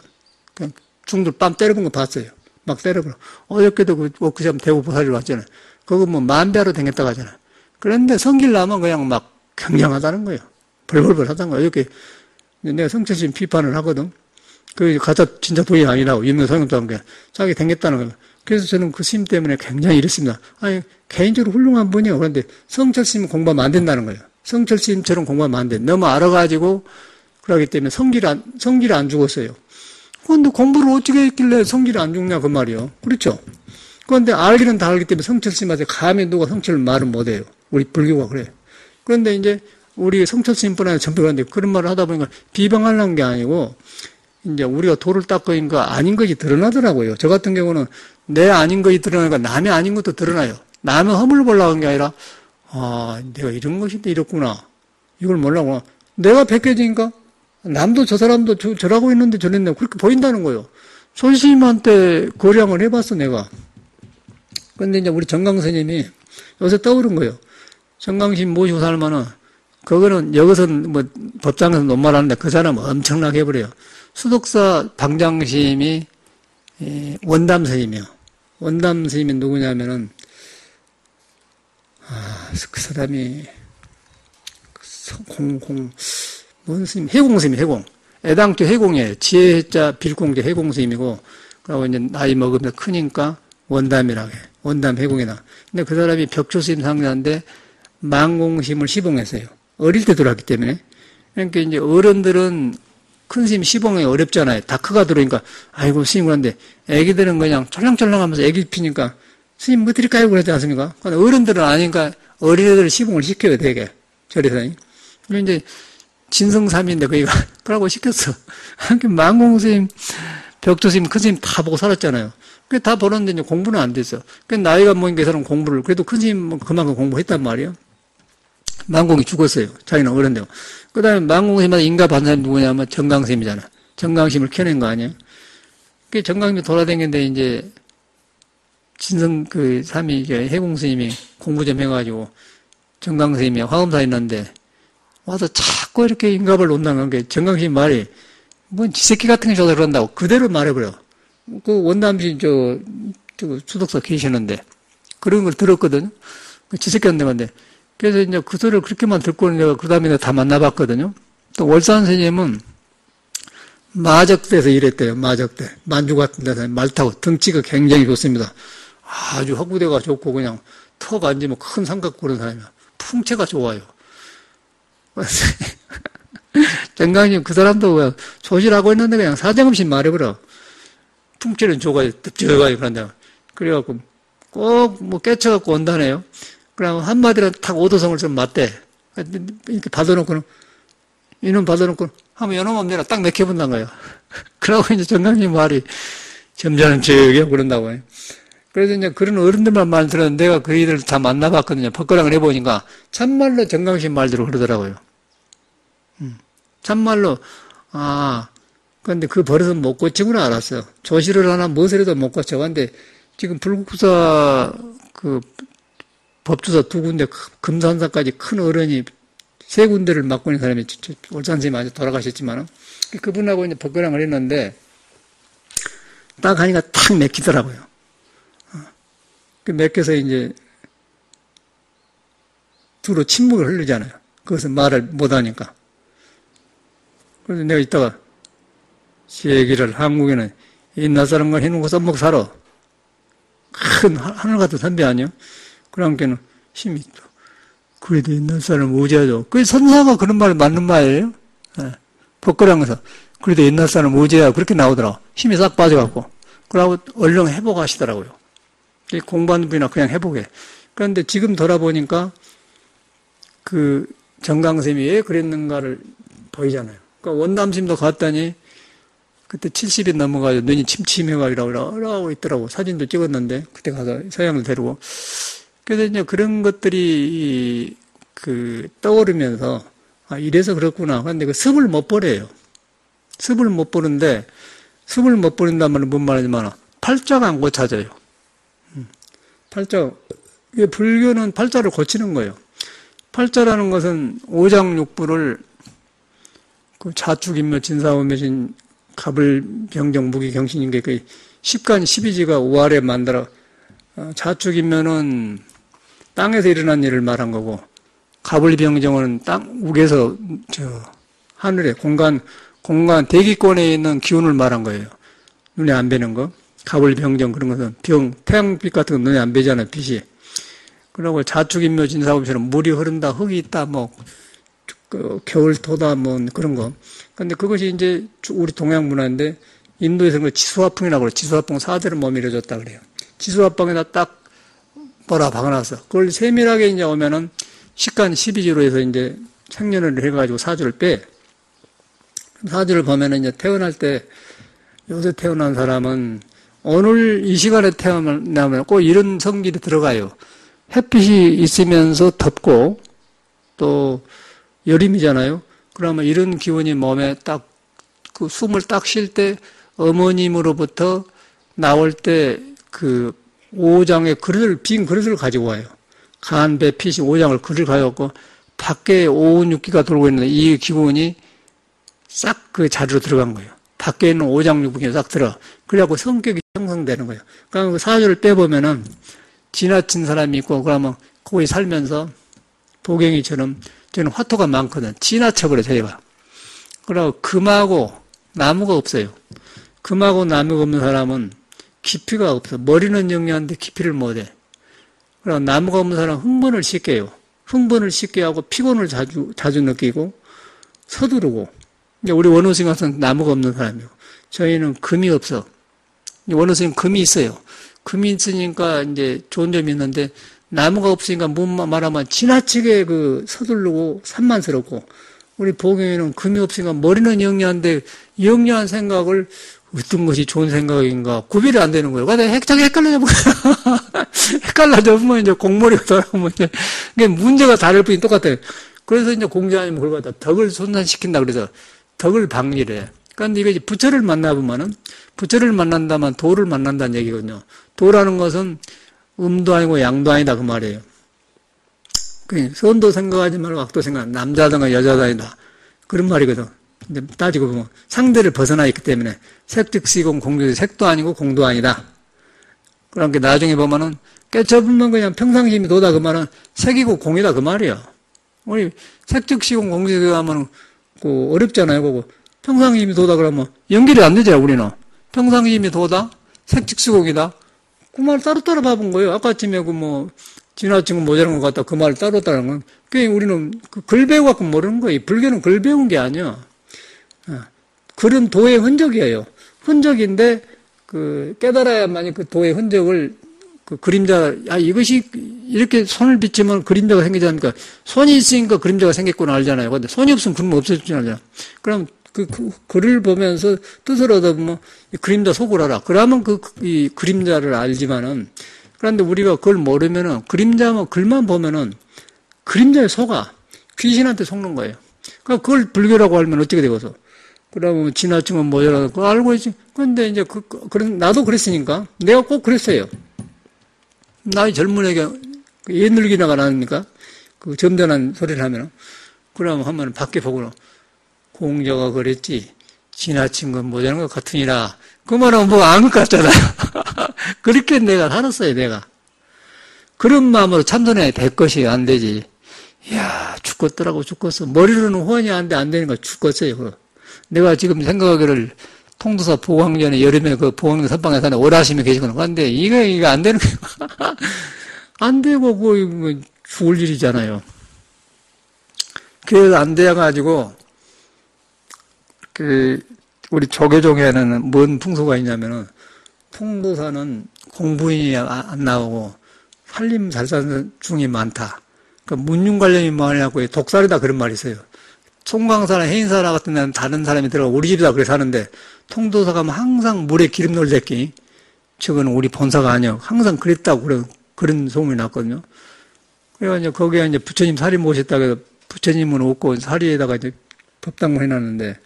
S1: 그냥 중들 뺨 때려본 거 봤어요. 막 때려버려. 어저께도 그 워크숍 대구 보살이 왔잖아요. 그거 만배하러 다녔다고 하잖아요. 그런데 성길나면 그냥 막 굉장하다는 거예요. 벌벌벌 하다는 거예요. 어저께 내가 성철 스님 비판을 하거든. 그 가짜 진짜 부인이 아니라고 유명 성형도 한 게 자기 댕겼다는 거예요. 그래서 저는 그 스님 때문에 굉장히 이랬습니다. 아니 개인적으로 훌륭한 분이에요. 그런데 성철 스님은 공부하면 안 된다는 거예요. 성철 스님처럼 공부하면 안 돼. 너무 알아가지고 그러기 때문에 성질이 안 죽었어요. 그런데 공부를 어떻게 했길래 성질이 안 죽냐 그 말이요. 그렇죠? 그런데 알기는 다 알기 때문에 성철 스님한테 감히 누가 성철을 말을 못해요. 우리 불교가 그래. 그런데 이제 우리 성철 스님뿐 아니라 전부 그런데 그런 말을 하다 보니까 비방하려는 게 아니고 이제 우리가 도를 닦으니까 아닌 것이 드러나더라고요. 저 같은 경우는 내 아닌 것이 드러나니까 남의 아닌 것도 드러나요. 남의 허물을 보려고 한 게 아니라 내가 이런 것인데 이렇구나. 이걸 몰라구나. 내가 벗겨지니까 남도 저 사람도 저라고 있는데 저랬네. 그렇게 보인다는 거예요. 손스님한테 거량을 해봤어 내가. 그런데 이제 우리 정강 스님이 요새 떠오른 거예요. 정강스님 모시고 살면은 그거는 여기서는 뭐 법당에서 논말하는데 그 사람은 엄청나게 해버려요. 수덕사 방장스님이 원담 스님이요. 원담 스님이 누구냐면은 그 사람이 뭔 스님 해공 스님 해공. 애당초 해공이에요. 지혜자 빌공제 해공 스님이고 그리고 이제 나이 먹으면서 크니까 원담이라고 해. 원담 해공이다. 근데 그 사람이 벽조 스님 상자인데 만공심을 시봉했어요. 어릴 때 들어왔기 때문에. 그러니까 이제 어른들은 큰 스님 시봉이 어렵잖아요. 다크가 들어오니까 아이고 스님 그런데 애기들은 그냥 쫄랑쫄랑하면서 애기 피니까 스님 뭐 드릴까요? 그러지 않습니까? 근데 어른들은 아니니까 어린애들 시봉을 시켜요 되게 저래서. 이제 진성삼인데 거기가 그러고 시켰어. 만공 스님, 벽조 스님, 큰 스님 다 보고 살았잖아요. 그 다 보는데 이제 공부는 안 됐어. 그 나이가 먹으니까 이 사람 공부를 그래도 큰 스님 그만큼 공부했단 말이에요. 만공이 죽었어요. 자기는 어른데고. 그 다음에 만공 스님한테 인가받은 사람이 누구냐면 정강 스님이잖아. 정강심을 켜낸 거 아니에요? 그 정강심이 돌아다니는데 이제 진성 그 삼이 이제 해공 스님이 공부 좀 해가지고 정강 스님이 화엄사 있는데 와서 자꾸 이렇게 인갑을 논다는 게 정강심 말이 뭔 지새끼 같은 게 줘서 그런다고 그대로 말해버려. 그 원담시 저 수덕사 계시는데 그런 걸 들었거든요. 그 지새끼 한데 건데. 그래서 이제 그 소리를 그렇게만 듣고는 내가 그 다음에 다 만나봤거든요. 또 월산 스님은 마적대에서 일했대요. 마적대. 만주 같은 데서 말 타고 등치가 굉장히 좋습니다. 아주 허구대가 좋고 그냥 턱 앉으면 큰 삼각 그런 사람이야. 풍채가 좋아요. 정강님 그 사람도 조실하고 있는데 그냥 사정없이 말해버려. 풍채는 좋아요. 덥적하게 그런다. 그래갖고 꼭 뭐 깨쳐갖고 온다네요. 그러면 한마디로 탁 오도성을 좀 맞대. 이렇게 받아놓고는 이놈 받아놓고 하면 이놈은 내가 딱 맥혀본단 거예요. 그러고 이제 정강님 말이 점잖은 척이요 그런다고 해요. 그래서 이제 그런 어른들만 말 들었는데 내가 그 이들 다 만나봤거든요. 법거랑을 해보니까 참말로 정강심 말대로 그러더라고요. 참말로 그런데 그 버릇은 못 고치구나 알았어요. 조시를 하나 무엇을 해도 못 고쳐. 근데 지금 불국사 그 법주사 2군데 금산사까지 큰 어른이 3군데를 맡고 있는 사람이 월산 선생님이 아직 돌아가셨지만 그분하고 이제 법거랑을 했는데 딱 하니까 탁 맥히더라고요. 그 맥혀서 이제 두로 침묵을 흐르잖아요. 그것은 말을 못하니까. 그래서 내가 이따가 제 얘기를 한국에는 옛날 사람과 해놓고 썸먹 살아. 큰 하늘 같은 선배 아니요? 그러니까는 힘이 또 그래도 옛날 사람 우제하죠. 그 선사가 그런 말 맞는 말이에요. 네. 법거랑에서 그래도 옛날 사람 우제야 그렇게 나오더라고. 힘이 싹 빠져갖고. 그러고 얼른 회복하시더라고요. 공부하는 분이나 그냥 회복해. 그런데 지금 돌아보니까 그 정강쌤이 왜 그랬는가를 보이잖아요. 그러니까 원담심도 갔더니 그때 70이 넘어가지고 눈이 침침해가지고 이러고 있더라고. 사진도 찍었는데 그때 가서 서양을 데리고. 그래서 이제 그런 것들이 그 떠오르면서 이래서 그렇구나. 그런데 그 습을 못 버려요. 습을 못 버는데 습을 못 버린다는 말은 뭔 말이냐면 팔자가 안 고쳐져요. 팔자. 불교는 팔자를 고치는 거예요. 팔자라는 것은 오장육부를 그 자축인묘 진사오묘진 갑을병정 무기경신인게 그 10간 12지가 5알에 만들어 자축인묘는 땅에서 일어난 일을 말한 거고 갑을병정은 땅 uk에서 하늘에 공간 대기권에 있는 기운을 말한 거예요. 눈에 안 뵈는 거. 갑을병정 그런 것은 태양빛 같은 거 눈에 안 뵈잖아요. 빛이. 그러고 자축인묘 진사오미처럼 물이 흐른다, 흙이 있다, 뭐, 겨울토다, 뭐, 그런 거. 근데 그것이 이제 우리 동양 문화인데, 인도에서는 그 지수화풍이라고 그래요. 지수화풍 4대를 머밀어줬다 그래요. 지수화풍에다 딱 뭐라 박아놨어. 그걸 세밀하게 이제 오면은 식간 12지로 해서 이제 생년을 해가지고 사주를 빼. 사주를 보면은 이제 태어날 때, 요새 태어난 사람은 오늘 이 시간에 태어나면 꼭 이런 성질이 들어가요. 햇빛이 있으면서 덥고 또 여름이잖아요. 그러면 이런 기운이 몸에 딱 그 숨을 딱 쉴 때 어머님으로부터 나올 때 그 오장의 그릇을, 빈 그릇을 가지고 와요. 간, 배, 피시, 오장을 그릇을 가져왔고 밖에 오운육기가 돌고 있는데 이 기운이 싹 그 자리로 들어간 거예요. 밖에 있는 오장육부가 싹 들어. 그래갖고 성격이 형성되는 거예요. 그러니까 그 사주를 빼보면은 지나친 사람이 있고 그러면 거기 살면서 보경이처럼 저는 화토가 많거든. 지나쳐버려, 저희가. 그러고 금하고 나무가 없어요. 금하고 나무가 없는 사람은 깊이가 없어. 머리는 영리한데 깊이를 못해. 그리고 나무가 없는 사람은 흥분을 쉽게 해요. 흥분을 쉽게 하고 피곤을 자주 느끼고 서두르고. 이제 우리 원호스님 같은 나무가 없는 사람이고 저희는 금이 없어. 원호스님 금이 있어요. 금이 있으니까 이제 좋은 점이 있는데 나무가 없으니까 뭐 말하면 지나치게 그 서두르고 산만스럽고 우리 보경이는 금이 없으니까 머리는 영리한데 영리한 생각을 어떤 것이 좋은 생각인가 구별이 안 되는 거예요. 근데 자꾸 헷갈려져 헷갈려져 보면 이제 공머리가 돌아오면 이제 이게 문제가 다를 뿐이 똑같아요. 그래서 이제 공자님 그걸 갖다 덕을 손상시킨다 그래서 덕을 방지래. 그런데 이거 부처를 만나보면은 부처를 만난다면 도를 만난다는 얘기거든요. 도라는 것은 음도 아니고 양도 아니다 그 말이에요. 선도 생각하지 말고 악도 생각, 남자든가 여자든 아니다. 그런 말이거든. 근데 따지고 보면 상대를 벗어나 있기 때문에 색즉시공 공주, 색도 아니고 공도 아니다. 그러니까 나중에 보면은 깨쳐보면 그냥 평상심이 도다 그 말은 색이고 공이다 그 말이야. 우리 색즉시공 공주 하면 그 어렵잖아요. 그거 평상심이 도다 그러면 연결이 안 되죠 우리는. 평상심이 도다, 색즉시공이다. 그 말 따로따로 봐본 거예요. 아까쯤에 그 뭐 지나친 건 모자란 것 같다. 그 말을 따로 따르는 건. 그게 우리는 글 배워갖고 모르는 거예요. 불교는 글 배운 게 아니야. 글은 도의 흔적이에요. 흔적인데, 깨달아야만이 그 도의 흔적을, 그림자, 이것이 이렇게 손을 비치면 그림자가 생기지 않습니까? 손이 있으니까 그림자가 생겼구나 알잖아요. 근데 손이 없으면 그림 없어지지 않잖아요. 그럼 글을 보면서 뜻을 얻어보면 그림자 속을 알아. 그러면 이 그림자를 알지만은, 그런데 우리가 그걸 모르면은 그림자만 글만 보면은 그림자에 속아 귀신한테 속는 거예요. 그러니까 그걸 불교라고 알면 어떻게 되겠어? 그러면 지나치면 모자라도 그걸 알고 있지. 그런데 이제 나도 그랬으니까 내가 꼭 그랬어요. 나이 젊은 애가 옛늙이나가 나니까 그 점잖은 소리를 하면은 그러면 한번 밖에 보고는 공자가 그랬지. 지나친 건 모자란 것 같으니라. 그 말은 뭐 안 것 같잖아요. 그렇게 내가 살았어요, 내가. 그런 마음으로 참선해야 될 것이 안 되지. 이야, 죽겠더라고, 죽겠어. 머리로는 후원이 안 되니까 죽겠어요. 내가 지금 생각하기를 통도사 보광전에 여름에 그 보광전 선방에 사는 오라심이 계시거든. 그런데 이거 안 되는 거예요. 안 되고, 뭐 죽을 일이잖아요. 그래서 안 돼가지고, 우리 조계종에는 뭔 풍소가 있냐면은, 통도사는 공부인이 안 나오고, 살림 잘 사는 중이 많다. 그러니까 문융 관련이 많아갖고 독살이다 그런 말이 있어요. 송광사나 해인사나 같은 데는 다른 사람이 들어가 우리 집이다 그래 사는데, 통도사 가면 항상 물에 기름 넣을 새끼. 저거는 우리 본사가 아니야. 항상 그랬다고 그런 소문이 났거든요. 그래가지고 거기에 이제 부처님 사리 모셨다고 해서 부처님은 없고 사리에다가 이제 법당을 해놨는데,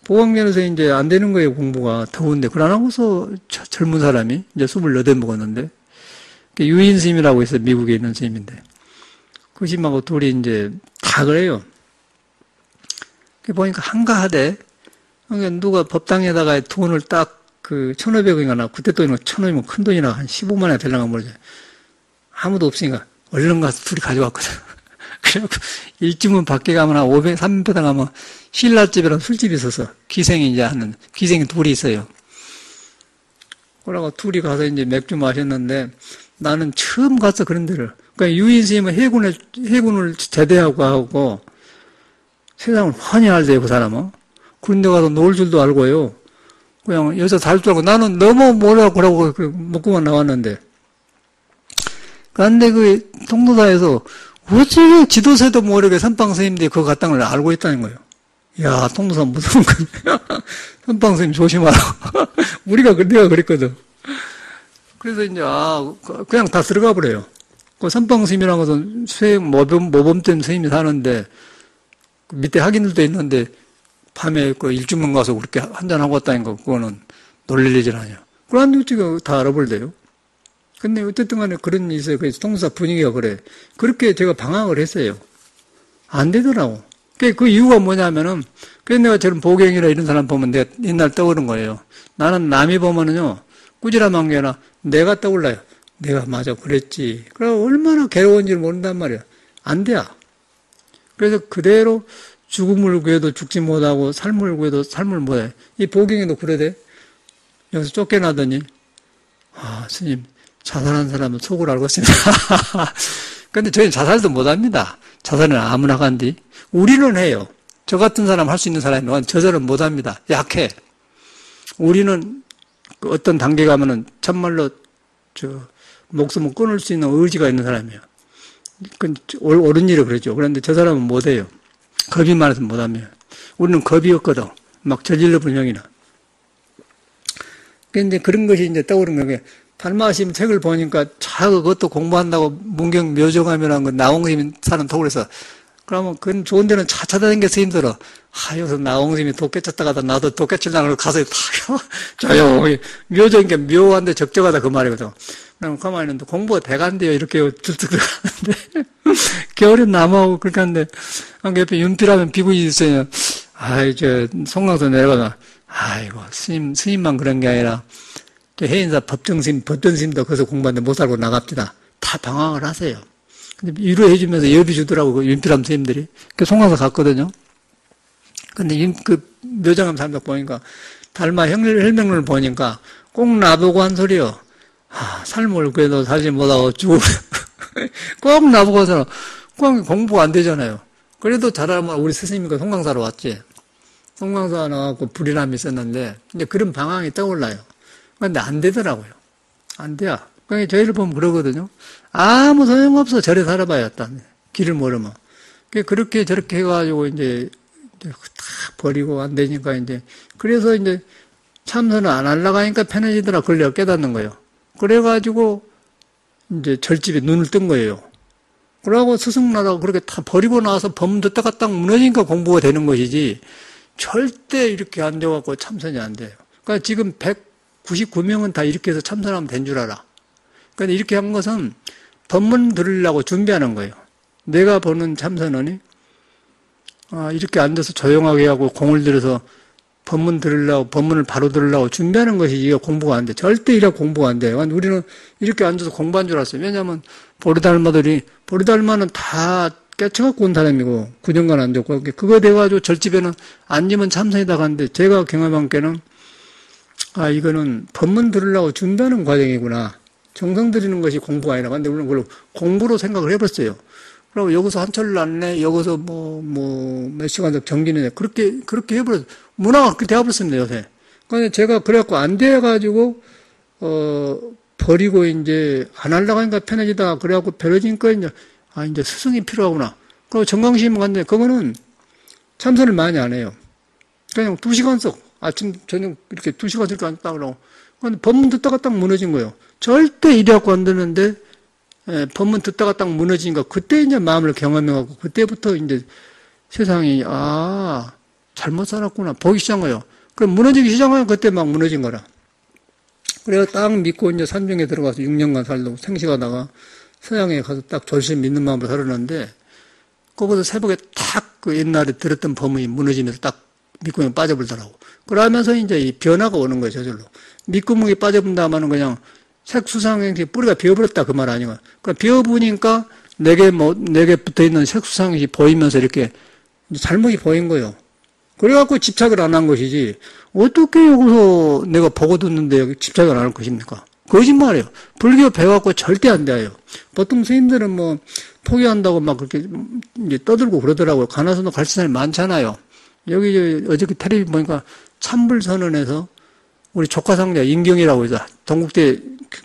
S1: 보광전에서 이제 안 되는 거예요, 공부가. 더운데. 그러나고서 젊은 사람이 이제 28 먹었는데, 유인 스님이라고 해서 미국에 있는 스님인데, 그 스님하고 둘이 이제 다 그래요. 보니까 한가하대. 그러니까 누가 법당에다가 돈을 딱 1,500원인가 나, 그때 돈이면 1,000원이면 큰 돈이나 한 15만 원이 되려나 모르죠. 아무도 없으니까 얼른 가서 둘이 가져왔거든. 그래갖고 일주문 밖에 가면 한 500, 300배당 가면 신라집이랑 술집이 있어서 기생이 이제 기생이 둘이 있어요. 그러고 둘이 가서 이제 맥주 마셨는데 나는 처음 갔어, 그런 데를. 그러니까 유인 스님은 해군을 제대하고 하고 세상을 훤히 알대요, 그 사람은. 그런 데 가서 놀 줄도 알고요. 그냥 여기서 살 줄 알고 나는 너무 뭐라고 그러고 먹고만 나왔는데. 그런데 그 통도사에서 어찌 지도세도 모르게 선방 스님들이 그거 갔다는 걸 알고 있다는 거예요. 야, 통도사 무서운 거네. 선방 스님 조심하라. 내가 그랬거든. 그래서 이제, 그냥 다 들어가 버려요. 그 선방 스님이라는 것은 모범된 스님이 사는데, 밑에 학인들도 있는데, 밤에 그 일주문 가서 그렇게 한잔하고 왔다는 거, 그거는 놀릴 일이 아니야. 그런데 어찌 다 알아볼래요? 근데 어쨌든 간에 그런 일이 있어요. 그래서 통도사 분위기가 그래. 그렇게 제가 방황을 했어요. 안 되더라고. 그 이유가 뭐냐면은, 그래서 내가 저런 보경이나 이런 사람 보면 내가 옛날 떠오른 거예요. 나는 남이 보면은요, 꾸지람한 게 아니라 내가 떠올라요. 내가 맞아, 그랬지. 그럼 얼마나 괴로운지를 모른단 말이야. 안 돼. 그래서 그대로 죽음을 구해도 죽지 못하고 삶을 구해도 삶을 못해. 이 보경이도 그러대. 여기서 쫓겨나더니, 스님, 자살한 사람은 속을 알고 있습니다. 근데 저희는 자살도 못합니다. 자살은 아무나 간디. 우리는 해요. 저 같은 사람 할 수 있는 사람이 저절은 못합니다. 약해. 우리는 어떤 단계 가면은 참말로 목숨을 끊을 수 있는 의지가 있는 사람이에요. 그건 옳은 일을 그러죠. 그런데 저 사람은 못해요. 겁이 많아서 못하면. 우리는 겁이 없거든. 막 저질러 불명이나. 근데 그런 것이 이제 떠오르는 게 달마심 책을 보니까 그것도 공부한다고 문경 묘정함이라는 거 나홍스님이 사는 독을 해서 그러면 그건 좋은 데는 찾아다니면서 힘들어. 여기서 나홍스님이 독 깨쳤다가다 나도 독 깨치려고 가서 조용히 묘정인 게 묘한데 적적하다 그 말이거든. 그럼 가만히 있는데 공부가 돼간대요. 이렇게 들뜨 들어가는데 겨울에 남아오고 그렇게 하는데 옆에 윤필하면 비구이 있어요. 송강서 내려가다 아이고 스님만 그런 게 아니라 해인사 법정스님, 법전스님도 거기서 공부하는데 못 살고 나갑니다. 다 방황을 하세요. 근데 위로해주면서 여비 주더라고, 그 윤필암 스님들이. 그 송강서 갔거든요. 근데 그 묘장암 사람들 보니까, 달마 혈맹을 보니까 꼭 나보고 한 소리요. 삶을 그래도 살지 못하고 죽고, 꼭 나보고 한 사람, 꼭 공부가 안 되잖아요. 그래도 잘하면 우리 스님이니까 송강사로 왔지. 송강사 나와갖고 불이람이 있었는데, 이제 그런 방황이 떠올라요. 근데 안 되더라고요. 안 돼요. 그러니까 저희를 보면 그러거든요. 아무 소용없어. 절에 살아봐야겠다. 길을 모르면. 그렇게 저렇게 해가지고 이제 다 버리고 안 되니까 이제. 그래서 이제 참선을 안 하려고 하니까 편해지더라. 그걸 내가 깨닫는 거예요. 그래가지고 이제 절집에 눈을 뜬 거예요. 그러고 스승나라고 그렇게 다 버리고 나서 법문 듣다가 딱 무너지니까 공부가 되는 것이지. 절대 이렇게 앉아갖고 참선이 안 돼요. 그러니까 지금 199명은 다 이렇게 해서 참선하면 된 줄 알아. 그런데 이렇게 한 것은 법문 들으려고 준비하는 거예요. 내가 보는 참선은 이렇게 앉아서 조용하게 하고 공을 들여서 법문을 바로 들으려고 준비하는 것이 이게 공부가 안 돼. 절대 이렇게 공부가 안 돼요. 우리는 이렇게 앉아서 공부한 줄 알았어요. 왜냐하면 보리달마는 다 깨쳐갖고 온 사람이고 9년간 앉았고 그거 돼가지고 절집에는 앉으면 참선이다 갔는데 제가 경험한 게는 이거는 법문 들으려고 준비하는 과정이구나. 정성 들이는 것이 공부가 아니라. 근데 우리는 그걸 공부로 생각을 해버렸어요. 그리고 여기서 한철을 안내, 여기서 몇 시간 정기는 그렇게 해버렸어요. 문화가 그렇게 되어버렸습니다, 요새. 근데 제가 그래갖고 안 돼가지고, 버리고 이제 안 하려고 하니까 편해지다. 그래갖고 편해지니까 이제 스승이 필요하구나. 그리고 정강심 갔는데, 그거는 참선을 많이 안 해요. 그냥 2시간씩. 아침, 저녁 이렇게 2시간 이렇게 앉았다 그러고. 근데 법문 듣다가 딱 무너진 거예요. 절대 이래갖고 안 되는데, 법문 듣다가 딱 무너지니까 그때 이제 마음을 경험해갖고 그때부터 이제 세상이, 잘못 살았구나. 보기 시작한 거예요. 그럼 무너지기 시작하면 그때 막 무너진 거라. 그래서 딱 믿고 이제 산중에 들어가서 6년간 살고 생식하다가 서양에 가서 딱 절실 믿는 마음으로 살았는데, 거기서 새벽에 딱 그 옛날에 들었던 법문이 무너지면서 딱 밑구멍에 빠져버리더라고. 그러면서 이제 이 변화가 오는 거예요, 저절로. 밑구멍에 빠져본다면은 그냥 색수상행시 뿌리가 비어버렸다 그 말 아니고. 그러니까 비어보니까 내게 붙어있는 색수상행시 보이면서 이렇게 잘못이 보인 거예요. 그래갖고 집착을 안 한 것이지. 어떻게 여기서 내가 보고 듣는데 여기 집착을 안 할 것입니까? 거짓말이에요. 불교 배워갖고 절대 안 돼요. 보통 스님들은 뭐 포기한다고 막 그렇게 이제 떠들고 그러더라고요. 가나선도 가르치는 사람이 많잖아요. 여기 어저께 텔레비 보니까 참불선언에서 우리 조카상자 임경이라고 해서 동국대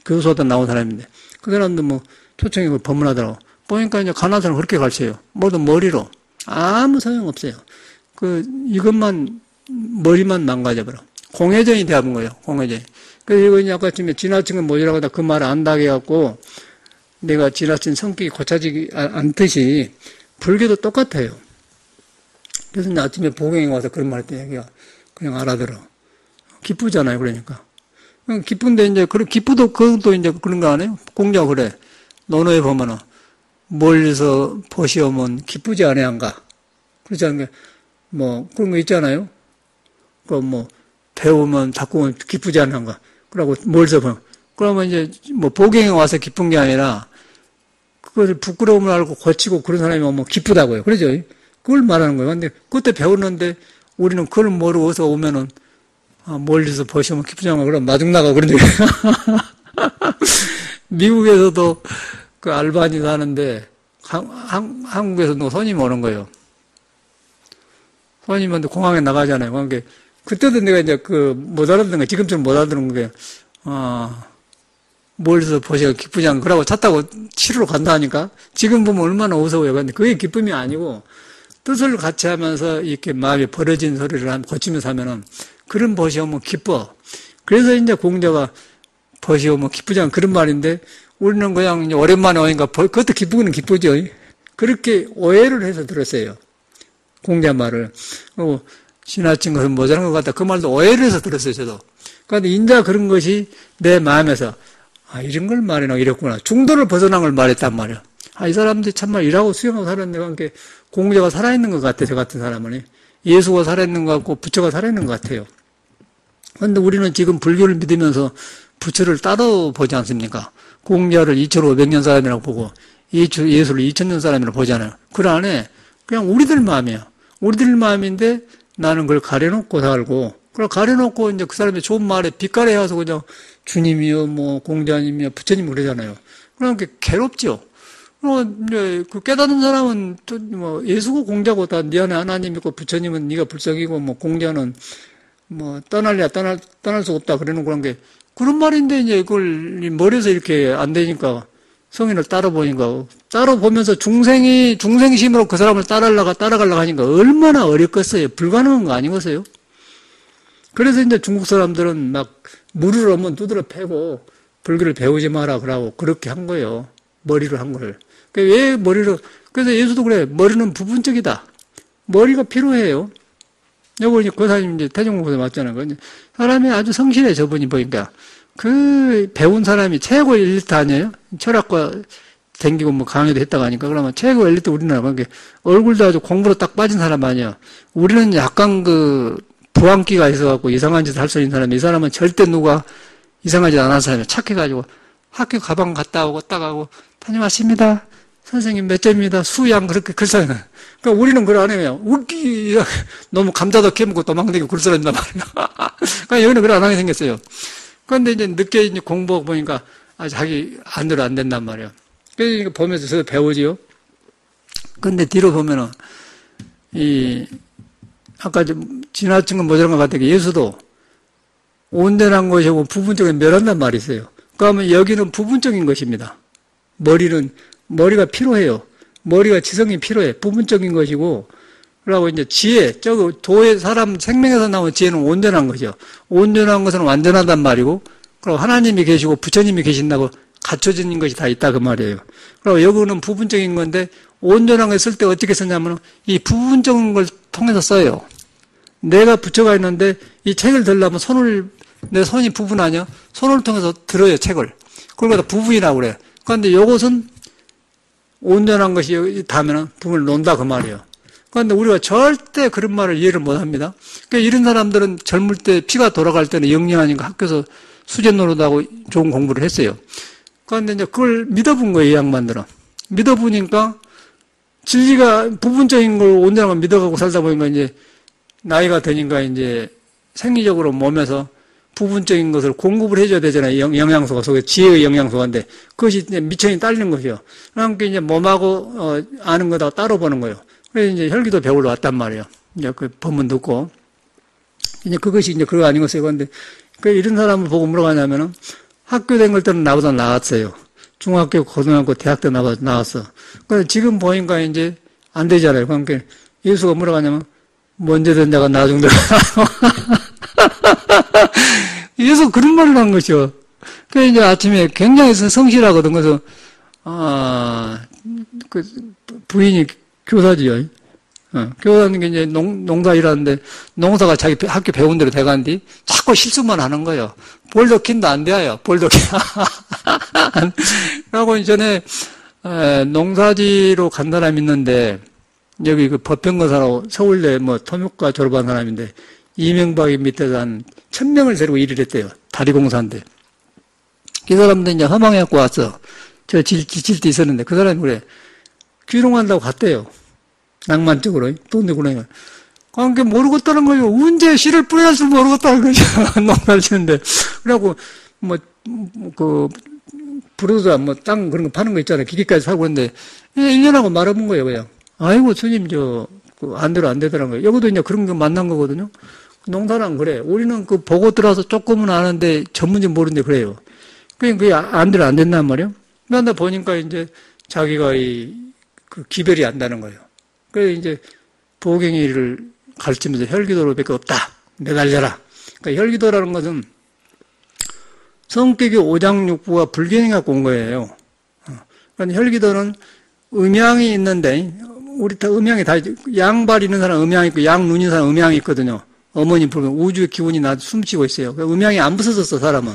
S1: 교수하다 나온 사람인데 그 사람도 뭐 초청이 그걸 법문하더라고. 보니까 이제 가나선을 그렇게 가르쳐요. 모두 머리로. 아무 소용없어요. 이것만 머리만 망가져버려. 공회전이 되어본 거예요. 공회전이. 그리고 이제 아까쯤에 지나친 건 뭐지라고 하다 그 말을 안다게 해갖고 내가 지나친 성격이 고쳐지지 않듯이 불교도 똑같아요. 그래서 이제 아침에 보경에 와서 그런 말 했더니 얘기가 그냥 알아들어. 기쁘잖아요. 그러니까. 기쁜데 이제, 그것도 이제 그런 거 아니에요? 공자가 그래. 논어에 보면은, 멀리서 보시오면 기쁘지 아니한가? 그렇지 않은 게, 뭐, 그런 거 있잖아요? 배우면 바꾸면 기쁘지 않은가? 그러고 멀리서 보면. 그러면 이제, 보경에 와서 기쁜 게 아니라, 그것을 부끄러움을 알고 고치고 그런 사람이 오면 기쁘다고요. 그러죠? 그걸 말하는 거예요. 근데 그때 배웠는데, 우리는 그걸 모르고 어서 오면은, 멀리서 보시면 기쁘지 않아. 그럼 마중나가 그런데. 미국에서도 그 알바니 사는데, 한국에서도 손님이 오는 거예요. 손님한테 공항에 나가잖아요. 그러니까 그때도 내가 이제 못 알아듣는 거, 지금처럼 못 알아듣는 게, 멀리서 보시면 기쁘지 않아. 그러고 차 타고 치료로 간다 하니까 지금 보면 얼마나 어서워요. 근데 그게 기쁨이 아니고, 뜻을 같이 하면서 이렇게 마음이 벌어진 소리를 고치면서 하면은, 그런 벗이 오면 기뻐. 그래서 이제 공자가 벗이 오면 기쁘지 않은 그런 말인데, 우리는 그냥 이제 오랜만에 오니까 그것도 기쁘기는 기쁘죠. 그렇게 오해를 해서 들었어요. 공자 말을. 지나친 것은 모자란 것 같다. 그 말도 오해를 해서 들었어요, 저도. 그런데 인자 그런 것이 내 마음에서, 이런 걸 말해나 이랬구나. 중도를 벗어난 걸 말했단 말이야. 이 사람들이 참말 일하고 수행하고 살았는데, 그러니까 공자가 살아있는 것 같아, 저 같은 사람은. 예수가 살아있는 것 같고, 부처가 살아있는 것 같아요. 그런데 우리는 지금 불교를 믿으면서 부처를 따로 보지 않습니까? 공자를 2500년 사람이라고 보고, 예수를 2000년 사람이라고 보잖아요. 그 안에 그냥 우리들 마음이에요. 우리들 마음인데 나는 그걸 가려놓고 살고, 그걸 가려놓고 이제 그 사람의 좋은 말에 빛가래해서 그냥 주님이요, 공자님이요, 부처님 그러잖아요. 그러니까 괴롭죠. 이제 그 깨닫는 사람은 또 예수고 공자고 다 네 안에 하나님 있고 부처님은 네가 불성이고 공자는 떠날래야 떠날 수 없다 그러는 그런 게 그런 말인데 이제 그걸 머리에서 이렇게 안 되니까 성인을 따라 보니까 따라 보면서 중생심으로 그 사람을 따라가려고 하니까 얼마나 어렵겠어요. 불가능한 거 아니겠어요? 그래서 이제 중국 사람들은 막 물을 한번 두드려 패고 불교를 배우지 마라 그러고 그렇게 한 거예요. 머리로 한 걸. 왜 머리로, 그래서 예수도 그래. 머리는 부분적이다. 머리가 필요해요. 요거 이제 고사님 이제 태종국에서 맞잖아요. 사람이 아주 성실해, 저분이 보니까. 배운 사람이 최고 엘리트 아니에요? 철학과 댕기고 강의도 했다고 하니까. 그러면 최고 엘리트 우리나라. 그러니까 얼굴도 아주 공부로 딱 빠진 사람 아니에요. 우리는 약간 부항기가 있어갖고 이상한 짓을 할 수 있는 사람이, 이 사람은 절대 누가 이상한 짓 안 하는 사람이에요. 착해가지고. 학교 가방 갔다 오고 딱 하고, 다녀왔습니다. 선생님 몇 점입니다. 수양 그렇게 글쓰는 거예요. 그러니까 우리는 그걸 안 해요. 너무 감자도 캐먹고 도망다니고 글 쓰는단 말이에요. 그러니까 여기는 그걸 안 하게 생겼어요. 그런데 이제 늦게 이제 공부하고 보니까, 자기 안대로 안 된단 말이에요. 그래서 보면서 저도 배우지요. 근데 뒤로 보면은, 아까 좀 지나친 건 모자란 것 같아요. 예수도 온전한 것이고 부분적인 멸한단 말이 있어요. 그러면 여기는 부분적인 것입니다. 머리가 필요해요. 머리가 지성이 필요해. 부분적인 것이고, 그러고 이제 지혜, 도의 사람 생명에서 나온 지혜는 온전한 것이요. 온전한 것은 완전하단 말이고, 그리고 하나님이 계시고 부처님이 계신다고 갖춰진 것이 다 있다 그 말이에요. 그리고 여기는 부분적인 건데, 온전한 걸 쓸 때 어떻게 쓰냐면, 이 부분적인 걸 통해서 써요. 내가 부처가 있는데, 이 책을 들려면 내 손이 부분 아니야? 손을 통해서 들어요, 책을. 그걸 갖다 부분이라고 그래. 그런데 요것은 온전한 것이 다면은 부분을 논다 그 말이에요. 그런데 우리가 절대 그런 말을 이해를 못 합니다. 그러니까 이런 사람들은 젊을 때 피가 돌아갈 때는 영리하니까 학교에서 수제 노릇하고 좋은 공부를 했어요. 그런데 이제 그걸 믿어본 거예요, 이 양반들은. 믿어보니까 진리가 부분적인 걸 온전한 걸 믿어가고 살다 보니까 이제 나이가 드니까 이제 생리적으로 몸에서 부분적인 것을 공급을 해줘야 되잖아요. 영양소가 속에 지혜의 영양소인데 그것이 이제 미천이 딸리는 것이요. 그러니까 이제 몸하고 아는 거다 따로 보는 거예요. 그래서 이제 혈기도 배우러 왔단 말이에요. 이제 그 법문 듣고 이제 그것이 이제 그거 아닌 것이고 근데 그 이런 사람을 보고 물어가냐면은 학교 된 걸 때는 나보다 나았어요. 중학교, 고등학교, 대학 때 나왔어. 근데 지금 보니까 이제 안 되잖아요. 그러니까 예수가 물어가냐면 먼저 된 자가 나중 된 예수 그런 말을 한 것이요. 그 이제 아침에 굉장히 성실하거든. 그래서 그 부인이 교사지요. 교사는 게 이제 농사 일하는데 농사가 자기 학교 배운 대로 돼간디 자꾸 실수만 하는 거예요. 볼더킨도 안 돼요. 볼더킨. 라고 전에 농사지로 간 사람이 있는데 여기 그 법평거사로 서울대 뭐 통역과 졸업한 사람인데 이명박이 밑에서 한 1000명을 데리고 일을 했대요. 다리공사인데. 그 사람도 이제 허망해갖고 왔어. 저 지칠 때 있었는데 그 사람이 그래. 귀농한다고 갔대요. 낭만적으로. 돈 내고 그러니까. 그러니까 모르겠다는 거예요. 언제 씨를 뿌려야 줄 모르겠다는 거죠. 농사를 치는데. 그래갖고 부르자 땅 그런 거 파는 거 있잖아요. 기기까지 사고 그랬는데 1년하고 말아본 거예요. 그냥. 아이고 스님 안 되더라는 거예요. 여기도 이제 그런 거 만난 거거든요. 농사는 그래. 우리는 보고 들어와서 조금은 아는데 전문지 모르는데 그래요. 그게 안 된단 말이에요. 그런데 보니까 이제 자기가 그 기별이 안다는 거예요. 그래서 이제 보경이를 가르치면서 혈기도로밖에 없다. 매달려라. 그러니까 혈기도라는 것은 성격이 오장육부가 불균형이 갖고 온 거예요. 그러니까 혈기도는 음양이 있는데 우리 다 음양이 다 양발 있는 사람 음양이 있고 양눈 있는 사람 음양이 있거든요. 어머니 불경 우주의 기운이 나 숨쉬고 있어요. 음양이 안 부서졌어 사람은.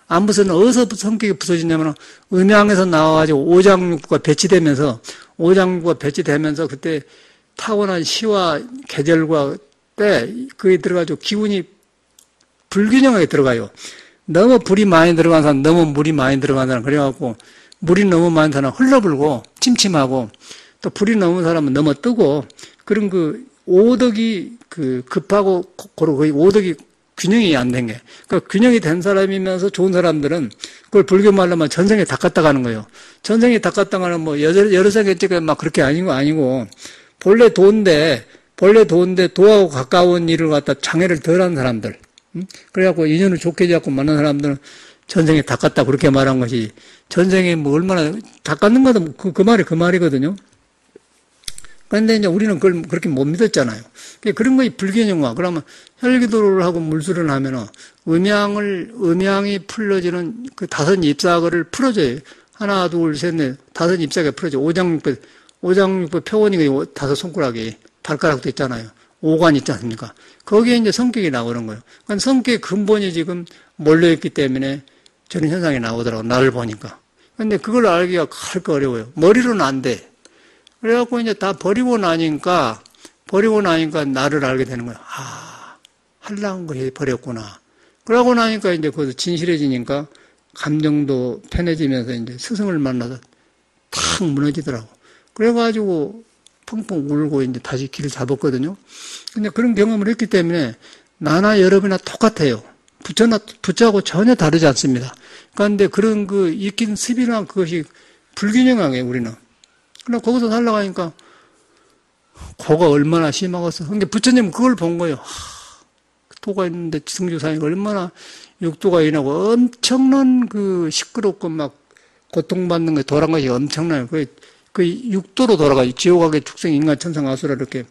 S1: 안 부서는 어디서 성격이 부서지냐면 음양에서 나와가지고 오장육부가 배치되면서 그때 타고난 시와 계절과 때 그게 들어가지고 기운이 불균형하게 들어가요. 너무 불이 많이 들어간 사람, 너무 물이 많이 들어간 사람 그래갖고 물이 너무 많은 사람은 흘러불고 침침하고 또 불이 넘은 사람은 넘어 뜨고 그런 오덕이 급하고 거의 오덕이 균형이 안 된 게. 그러니까 균형이 된 사람이면서 좋은 사람들은 그걸 불교 말로 하면 전생에 다 갔다 가는 거예요. 전생에 다 갔다 가는 여러 생에 막 그렇게 아니고 본래 도인데 도하고 가까운 일을 갖다 장애를 덜 한 사람들. 그래갖고 인연을 좋게 잡고 만난 사람들은 전생에 다 갔다 그렇게 말한 것이 전생에 얼마나 다 갔는 거도 그 말이거든요. 그런데 이제 우리는 그걸 그렇게 못 믿었잖아요. 그런 거이 불균형화. 그러면 혈기도를 하고 물수를 하면은 음양이 풀어지는 그 5 잎사귀를 풀어줘요. 하나, 둘, 셋, 넷, 5 잎사귀가 풀어져. 오장육부 표원이 5 손가락이 발가락도 있잖아요. 5관 있지 않습니까? 거기에 이제 성격이 나오는 거예요. 그러니까 성격의 근본이 지금 몰려있기 때문에 저런 현상이 나오더라고요. 나를 보니까. 근데 그걸 알기가 그렇게 어려워요. 머리로는 안 돼. 그래갖고 이제 다 버리고 나니까 나를 알게 되는 거야. 하려는 걸 버렸구나. 그러고 나니까 이제 거기서 진실해지니까 감정도 편해지면서 이제 스승을 만나서 탁 무너지더라고. 그래가지고 펑펑 울고 이제 다시 길을 잡았거든요. 근데 그런 경험을 했기 때문에 나나 여러분이나 똑같아요. 부처하고 전혀 다르지 않습니다. 그런데 그런 익힌 습이나 그것이 불균형하게 우리는. 그러나 거기서 살아가니까 고가 얼마나 심하겠어. 근데 부처님은 그걸 본 거예요. 도가 있는데 승주사니까 얼마나 육도가 인하고 엄청난 시끄럽고 막 고통받는 거 돌아간 것이 엄청나요. 그 육도로 돌아가요. 지옥하게 축생, 인간, 천상, 아수라 이렇게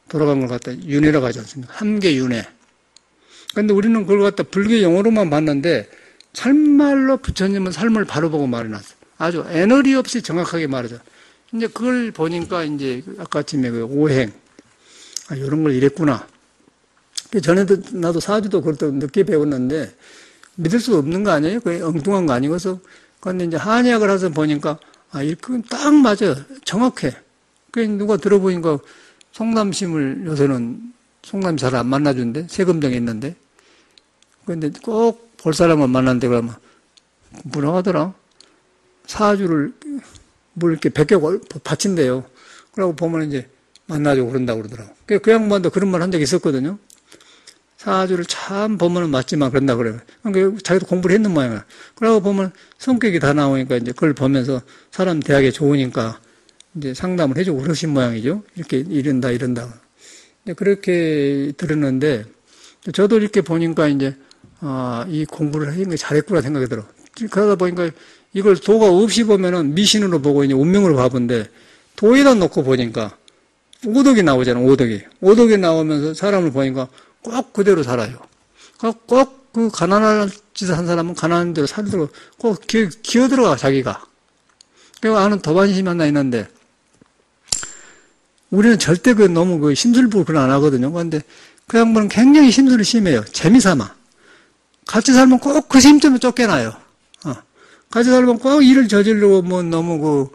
S1: 돌아간 걸 갖다 윤회라고 하지 않습니까? 함계 윤회. 근데 우리는 그걸 갖다 불교 용어로만 봤는데 참말로 부처님은 삶을 바로 보고 말해놨어요. 아주 애너리 없이 정확하게 말하죠. 이제 그걸 보니까 이제 아까 아침에 오행. 이런 걸 이랬구나. 전에도 나도 사주도 그렇다고 늦게 배웠는데 믿을 수 없는 거 아니에요? 그게 엉뚱한 거 아니고서. 그런데 이제 한의학을 해서 보니까 이건 딱 맞아요. 정확해. 그 누가 들어보니까 송남심을 요새는 송남이 잘 안 만나준대. 세금정에 있는데. 그런데 꼭 볼 사람을 만났는데 그러면 뭐라고 하더라? 사주를 물 이렇게 100개 바친대요. 그러고 보면 이제 만나자고 그런다고 그러더라고. 그 양반도 그런 말 한 적이 있었거든요. 사주를 참 보면은 맞지만 그런다 그래요. 그러니까 자기도 공부를 했는 모양이야. 그러고 보면 성격이 다 나오니까 이제 그걸 보면서 사람 대하기 좋으니까 이제 상담을 해주고 그러신 모양이죠. 이렇게 이런다. 그렇게 들었는데 저도 이렇게 보니까 이제 이 공부를 하는 게 잘했구나 생각이 들어. 그러다 보니까 이걸 도가 없이 보면은 미신으로 보고 이제 운명으로 봐본데 도에다 놓고 보니까 오덕이 나오잖아. 오덕이 나오면서 사람을 보니까 꼭 그대로 살아요. 꼭 그 가난한 짓을 한 사람은 가난한 대로 살도록 꼭 기어들어가 자기가. 그리고 아는 도반심이 하나 있는데 우리는 절대 너무 심술부를 그런 안 하거든요. 그런데 그 양반은 굉장히 심술이 심해요. 재미삼아. 같이 살면 꼭 그 심점을 쫓겨나요. 같이 살면 꼭 일을 저지르고 뭐 너무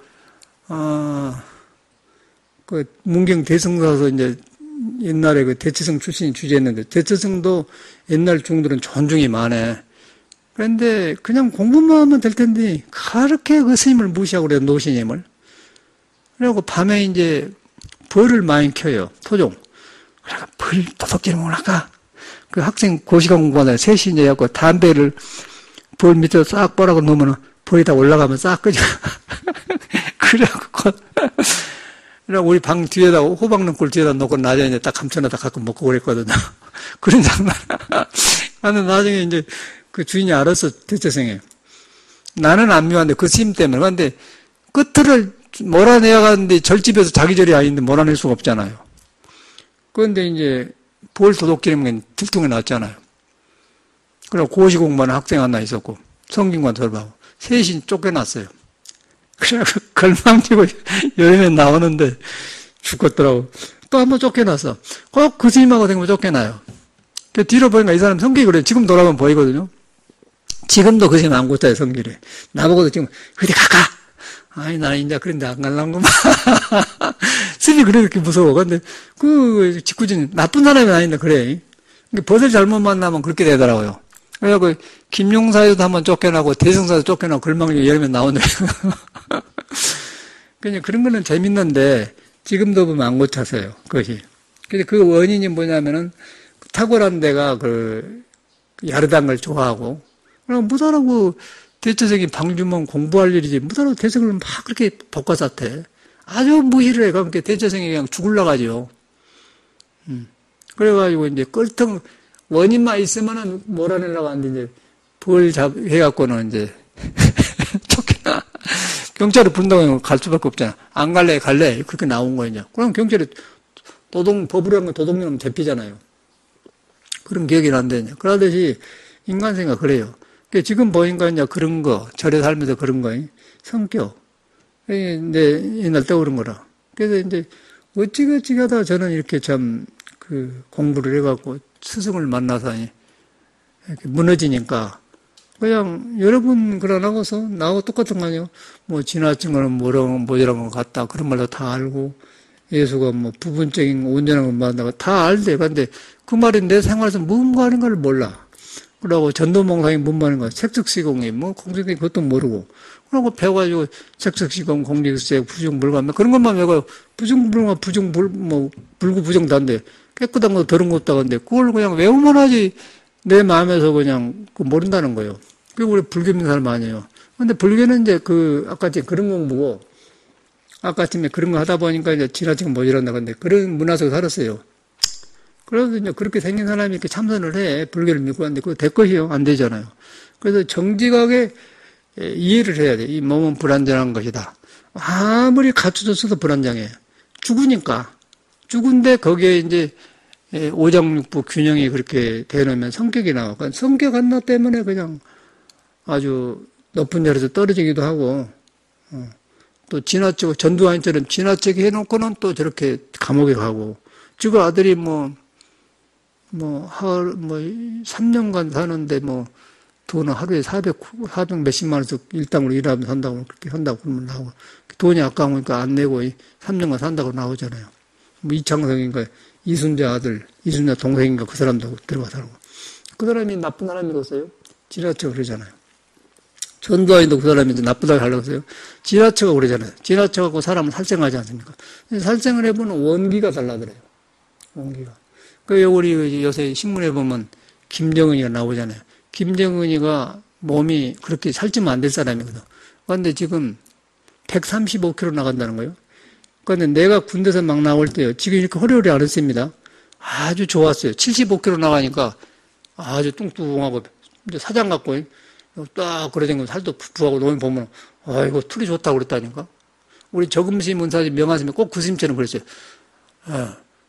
S1: 문경 대승사서 이제 옛날에 대치성 출신이 주재했는데 대치성도 옛날 중들은 존중이 많아. 그런데 그냥 공부만 하면 될 텐데 그렇게 그 스님을 무시하고 그래요. 노신임을. 그리고 밤에 이제 벌을 많이 켜요. 토종. 그래서 벌 도둑질을 못할까? 그 학생 고시간 공부하다 3시 이제 해갖고 담배를 벌 밑에 싹 뽀라고 놓으면 벌이 다 올라가면 싹 끄죠. 그래갖고 우리 방 뒤에다 호박능골 뒤에다 놓고 나중에 이제 딱 감춰놨다 가끔 먹고 그랬거든요. 그런 장난. 나는 나중에 이제 그 주인이 알았어. 대체생에. 나는 안 미웠는데 그 스님 때문에. 그런데 끝을 몰아내야 가는데 절집에서 자기 절이 아닌데 몰아낼 수가 없잖아요. 그런데 이제 벌 도둑질이면 들통이 났잖아요. 그리고 고시 공부하는 학생 하나 있었고 성균관 돌봐고 셋이 쫓겨났어요. 그래서 걸망지고 여름에 나오는데 죽겠더라고. 또 한 번 쫓겨났어. 꼭 그 스님하고 생각하면 쫓겨나요. 그 뒤로 보니까 이 사람 성격이 그래. 지금 돌아보면 보이거든요. 지금도 그 스님 안 고쳐요, 성질이. 나보고도 지금 어디 갈까? 아니, 나는 이제 그런데 안 갈란구만. 스님이 그렇게 무서워. 근데 그 직구진 나쁜 사람이 아닌데 그래. 벗을 잘못 만나면 그렇게 되더라고요. 그래서 김용사에도 한번 쫓겨나고 대승사에도 쫓겨나고 걸망지고 여름에 나오네. 그냥 그런 거는 재밌는데 지금도 보면 안 고쳐서요. 그것이. 근데 그 원인이 뭐냐면은 탁월한 데가 야르단 걸 좋아하고 그럼 무단하고 대체적인 방주면 공부할 일이지 무단하고 대체적으로 막 그렇게 복과사태 아주 무희를 해. 그러니까 대체성이 그냥 죽을라가죠. 그래가지고 이제 껄통 원인만 있으면은 몰아내려고 하는데 이제 해갖고는 이제 쫓겨나. 경찰을 부른다고 갈 수밖에 없잖아. 안 갈래, 그렇게 나온 거냐. 그럼 경찰이 법으로 한 건 도둑놈 잡히잖아요. 그런 기억이 난다냐. 그러듯이 인간 생각 그래요. 그러니까 지금 보니까 이제 그런 거, 절에 살면서 그런 거, 성격. 이제 옛날 떠오른 거라. 그래서 이제 어찌 하다 저는 이렇게 참 공부를 해갖고 스승을 만나서 이렇게 무너지니까 그냥 여러분 그러나고서 나하고 똑같은 거 아니에요. 뭐 지나친 거는 뭐라는 거 같다. 그런 말도 다 알고 예수가 뭐 부분적인 온전한 거 만나고 다 알대. 근데 그 말이 내 생활에서 뭔가 하는 걸 몰라. 그러고 전도몽상이 뭔가 하는 거야. 색석시공이 뭐 공식이 그것도 모르고. 그러고 배워가지고 색석시공, 공직색, 부정불감 그런 것만 외워요. 부정불감, 불구 부정단데 깨끗한 거 더러운 것도 하는데 그걸 그냥 외우면 하지 내 마음에서 그냥 모른다는 거예요. 그리고 우리 불교 믿는 사람 아니에요. 근데 불교는 이제 아까 그런 공부고 아까쯤에 그런 거 하다 보니까 이제 지나치게 모자란다. 근데 그런 문화 속에 살았어요. 그래서 이제 그렇게 생긴 사람이 이렇게 참선을 해. 불교를 믿고 하는데 그거 될 것이요. 안 되잖아요. 그래서 정직하게 이해를 해야 돼. 이 몸은 불안정한 것이다. 아무리 갖춰졌어도 불안정해. 죽으니까. 죽은데 거기에 이제 오장육부 균형이 그렇게 되놓으면 성격이 나와. 그러니까 성격 하나 때문에 그냥 아주 높은 자리에서 떨어지기도 하고, 또 지나치고, 전두환처럼 지나치게 해놓고는 또 저렇게 감옥에 가고, 지금 아들이 3년간 사는데 돈은 하루에 400 몇십만 원씩 일당으로 일하면 산다고, 그렇게 한다고 그러면 나오고, 돈이 아까우니까 안 내고 3년간 산다고 나오잖아요. 이창성인가, 이순자 아들, 이순자 동생인가 그 사람도 들어가 살고. 그 사람이 나쁜 사람이었어요? 지나쳐 그러잖아요. 전두환이도 그 사람이 나쁘다고 하려고 했어요. 지나쳐가 그러잖아요. 지나쳐갖고 사람을 살생하지 않습니까? 살생을 해보면 원기가 달라더래요. 원기가. 그 우리 요새 신문에 보면 김정은이가 나오잖아요. 김정은이가 몸이 그렇게 살찌면 안 될 사람이거든. 그런데 지금 135kg 나간다는 거예요. 그런데 내가 군대에서 막 나올 때요. 지금 이렇게 허리허리 안 했습니다. 아주 좋았어요. 75kg 나가니까 아주 뚱뚱하고 사장 같고 딱 그러던 살도 부하고 너무 보면 아이고 툴이 좋다고 그랬다니까. 우리 저금시 문사지 명하시면 꼭 그 스님처럼 그랬어요.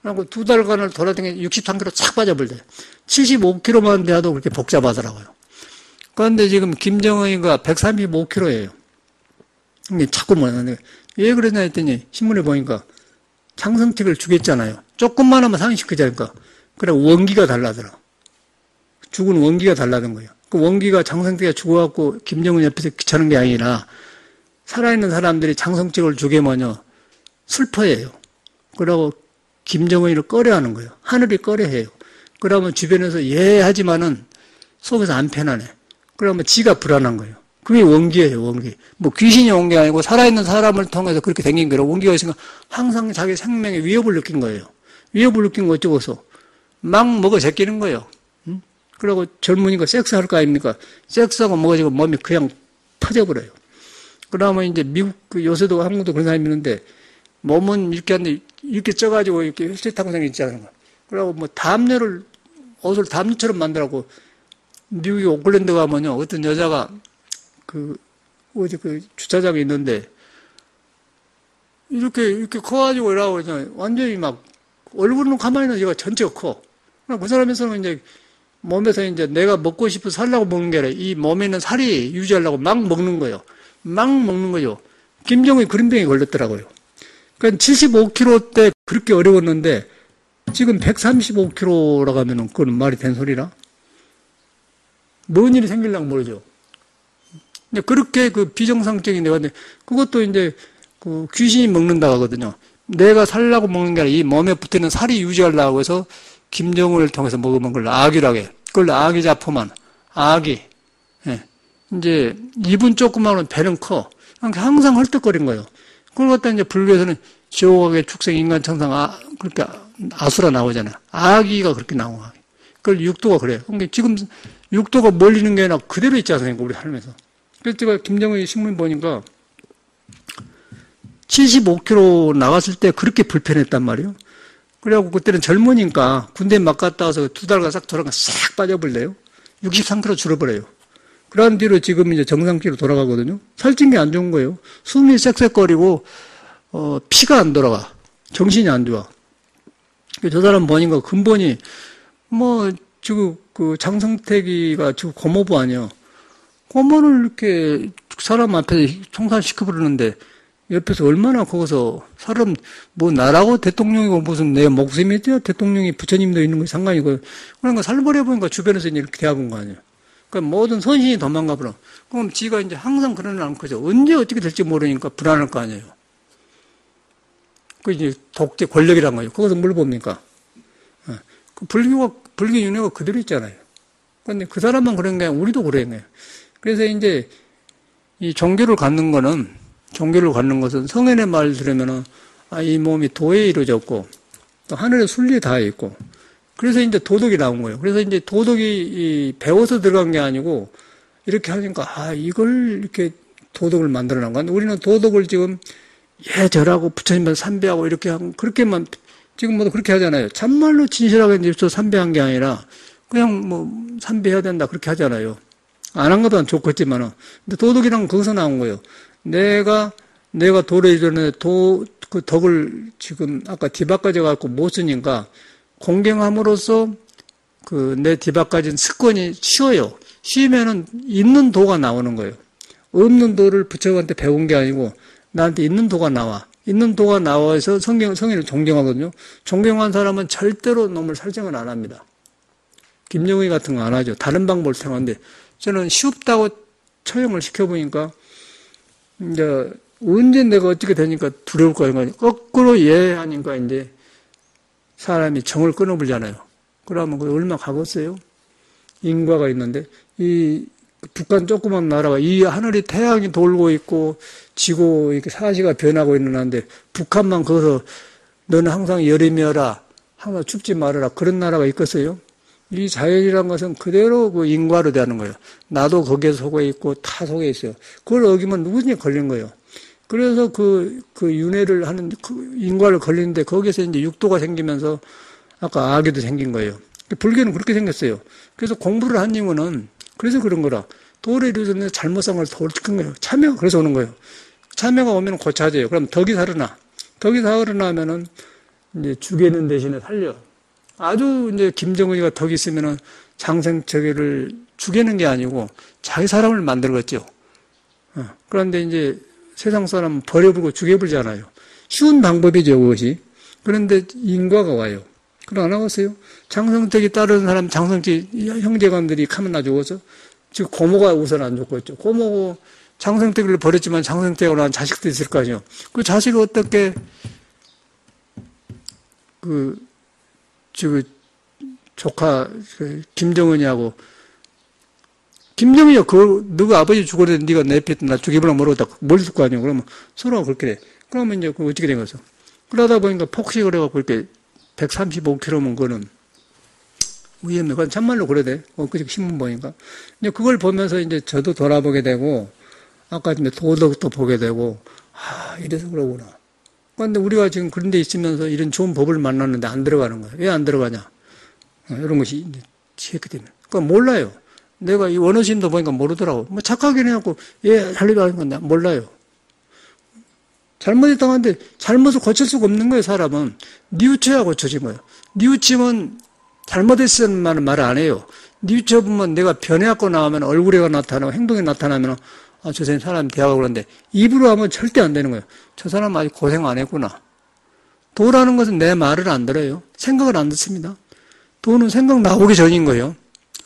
S1: 그리고 2달간을 돌아다니면 63kg 착 빠져버려요. 75kg만 돼도 그렇게 복잡하더라고요. 그런데 지금 김정은이가 135kg예요. 자꾸 뭐냐는데 왜 그러냐 했더니 신문에 보니까 장성택을 주겠잖아요. 조금만 하면 상식시키자니까. 그래 원기가 달라더라. 죽은 원기가 달라는 거예요. 그 원기가 장성택이 죽어갖고 김정은 옆에서 귀찮은 게 아니라 살아있는 사람들이 장성택을 주게 뭐냐 슬퍼해요. 그러고 김정은이를 꺼려하는 거예요. 하늘이 꺼려해요. 그러면 주변에서 예 하지만은 속에서 안 편하네. 그러면 지가 불안한 거예요. 그게 원기예요, 원기. 뭐 귀신이 온 게 아니고 살아있는 사람을 통해서 그렇게 생긴 거라 원기가 있으니까 항상 자기 생명에 위협을 느낀 거예요. 위협을 느낀 거 어쩌고서 막 먹어 제끼는 거예요. 응? 그러고 젊으니까 섹스할 거 아닙니까? 섹스하고 먹어지고 몸이 그냥 터져버려요. 그러면 이제 미국 요새도 한국도 그런 사람이 있는데 몸은 이렇게 하는데 이렇게 쪄가지고 이렇게 헬스탕생이 있잖아요. 그러고 뭐 담요를 옷을 담요처럼 만들라고 미국의 오클랜드 가면요 어떤 여자가 어디 주차장에 있는데 이렇게 커가지고 이러고 그냥 완전히 막 얼굴은 가만히 있는 얘가 전체가 커. 그 사람에서는 이제 몸에서 이제 내가 먹고 싶어서 살려고 먹는 게 아니라 이 몸에 있는 살이 유지하려고 막 먹는 거예요. 막 먹는 거죠. 김정은이 그런 병에 걸렸더라고요. 그러니까 75kg 때 그렇게 어려웠는데 지금 135kg라고 하면은 그건 말이 된 소리라? 뭔 일이 생길랑 모르죠. 근데 그렇게 비정상적인 내가 그것도 이제 귀신이 먹는다고 하거든요. 내가 살려고 먹는 게 아니라 이 몸에 붙어있는 살이 유지하려고 해서 김정은을 통해서 먹으면 그걸 악이라고 해. 그걸 악이 자포만. 악이. 예. 이제 입은 조그마한 배는 커. 항상 헐떡거린 거예요. 그걸 갖다 이제 불교에서는 지옥악의 축생 인간 천상 그렇게 아수라 나오잖아요. 악이가 그렇게 나와. 그걸 육도가 그래요. 그러니까 지금 육도가 멀리는 게 아니라 그대로 있지 않습니까? 우리 삶에서. 그래서 제가 김정은이 신문 보니까 75kg 나갔을 때 그렇게 불편했단 말이에요. 그래갖고 그때는 젊으니까 군대 막 갔다 와서 2달간 싹 돌아가 싹 빠져버려요. 63kg 줄어버려요. 그런 뒤로 지금 이제 정상기로 돌아가거든요. 살찐 게 안 좋은 거예요. 숨이 쌕쌕거리고, 피가 안 돌아가. 정신이 안 좋아. 저 사람 보니까 근본이, 지금 장성택이가 지금 고모부 아니야. 고모를 이렇게 사람 앞에서 총살시켜버리는데, 옆에서 얼마나 거기서 사람, 나라고 대통령이고 무슨 내 목숨이 있대요. 대통령이 부처님도 있는 거 상관이고. 그러니까 살벌해보니까 주변에서 이렇게 대하는 거 아니에요. 그러니까 모든 선신이 도망가 버려. 그럼 지가 이제 항상 그러는 않고죠. 언제 어떻게 될지 모르니까 불안할 거 아니에요. 그 이제 독재 권력이란 거예요. 거기서 뭘 봅니까? 불교 윤회가 그대로 있잖아요. 근데 그 사람만 그런 게 아니라 우리도 그런 거예요. 그래서 이제 이 종교를 갖는 것은 성현의 말 들으면은, 이 몸이 도에 이루어졌고, 또 하늘의 순리에 다 있고, 그래서 이제 도덕이 나온 거예요. 그래서 이제 도덕이 배워서 들어간 게 아니고, 이렇게 하니까, 이걸 이렇게 도덕을 만들어 놓은 거야. 우리는 도덕을 지금, 절하고 부처님한테 삼배하고 이렇게 하고, 그렇게만, 지금 그렇게 하잖아요. 참말로 진실하게 이제 삼배한 게 아니라, 그냥 삼배해야 된다, 그렇게 하잖아요. 안 한 것보다는 좋겠지만은. 근데 도덕이란 건 거기서 나온 거예요. 내가 도를 이루는 그 덕을 지금 아까 뒤바까지 갖고 못 쓰니까 공경함으로써 내 뒤바까지는 습관이 쉬워요. 쉬면은 있는 도가 나오는 거예요. 없는 도를 부처한테 배운 게 아니고 나한테 있는 도가 나와. 있는 도가 나와서 성인을 존경하거든요. 존경한 사람은 절대로 놈을 살생을 안 합니다. 김정은이 같은 거 안 하죠. 다른 방법을 택하는데 저는 쉽다고 처형을 시켜보니까 이제 언제 내가 어떻게 되니까 두려울 거니까 거꾸로 하니까 이제 사람이 정을 끊어버리잖아요. 그러면 그게 얼마 가겠어요? 인과가 있는데 이 북한 조그만 나라가 이 하늘이 태양이 돌고 있고 지구 이렇게 사시가 변하고 있는 한데 북한만 거기서 너는 항상 여름이어라 항상 춥지 말아라. 그런 나라가 있겠어요? 이 자연이란 것은 그대로 그 인과로 되는 거예요. 나도 거기에 속해 있고 다 속해 있어요. 그걸 어기면 누구든지 걸린 거예요. 그래서 그 윤회를 하는, 그 인과를 걸리는데 거기에서 이제 육도가 생기면서 아까 아기도 생긴 거예요. 불교는 그렇게 생겼어요. 그래서 공부를 한 이유는 그래서 그런 거라. 도를 이루어졌는데 잘못 산 걸 도를 찍은 거예요. 참여가 그래서 오는 거예요. 참여가 오면 고쳐져요. 그럼 덕이 살아나. 덕이 살아나면은 이제 죽이는 대신에 살려. 아주 이제 김정은이가 덕이 있으면은 장생처계를 죽이는 게 아니고 자기 사람을 만들었죠. 그런데 이제 세상 사람 버려버리고 죽여버리잖아요. 쉬운 방법이죠, 그것이. 그런데 인과가 와요. 그럼 안 하겠어요? 장성택이 따르는 사람, 장성택 형제간들이 가면 나 죽어서 지금 고모가 우선 안 죽고 있죠. 고모고 장성택을 버렸지만 장성택으로 난 자식도 있을 거 아니에요. 그 자식이 어떻게 조카 김정은이하고 김정은이야 너가 아버지 죽어도 네가 내 핏 나 죽여보려고 모르겠다. 뭘 쓸 거 아니에요. 그러면 서로가 그렇게 돼. 그러면 이제 그 어떻게 된 거죠? 그러다 보니까 폭식을 해갖고 이렇게 135kg면 그거는 위험해. 그건 참말로 그래 돼. 그저 신문 보니까. 이제 그걸 보면서 이제 저도 돌아보게 되고, 아까 이제 도덕도 보게 되고, 이래서 그러구나. 그런데 우리가 지금 그런 데 있으면서 이런 좋은 법을 만났는데 안 들어가는 거야. 왜 안 들어가냐. 이런 것이 이제 했기 때문에. 그러니까 몰라요. 내가 이 원어심도 보니까 모르더라고. 뭐 착하긴 해갖고, 살리려 하는 건데 몰라요. 잘못이 당한데 잘못을 고칠 수가 없는 거예요, 사람은. 뉘우쳐야 고쳐진 거예요. 뉘우치면 잘못했으면 말을 안 해요. 뉘우쳐보면 내가 변해갖고 나오면 얼굴에 나타나고 행동에 나타나면 저 사람 대화가 그런데 입으로 하면 절대 안 되는 거예요. 저 사람 아직 고생 안 했구나. 도라는 것은 내 말을 안 들어요. 생각을 안 듣습니다. 도는 생각 나오기 전인 거예요.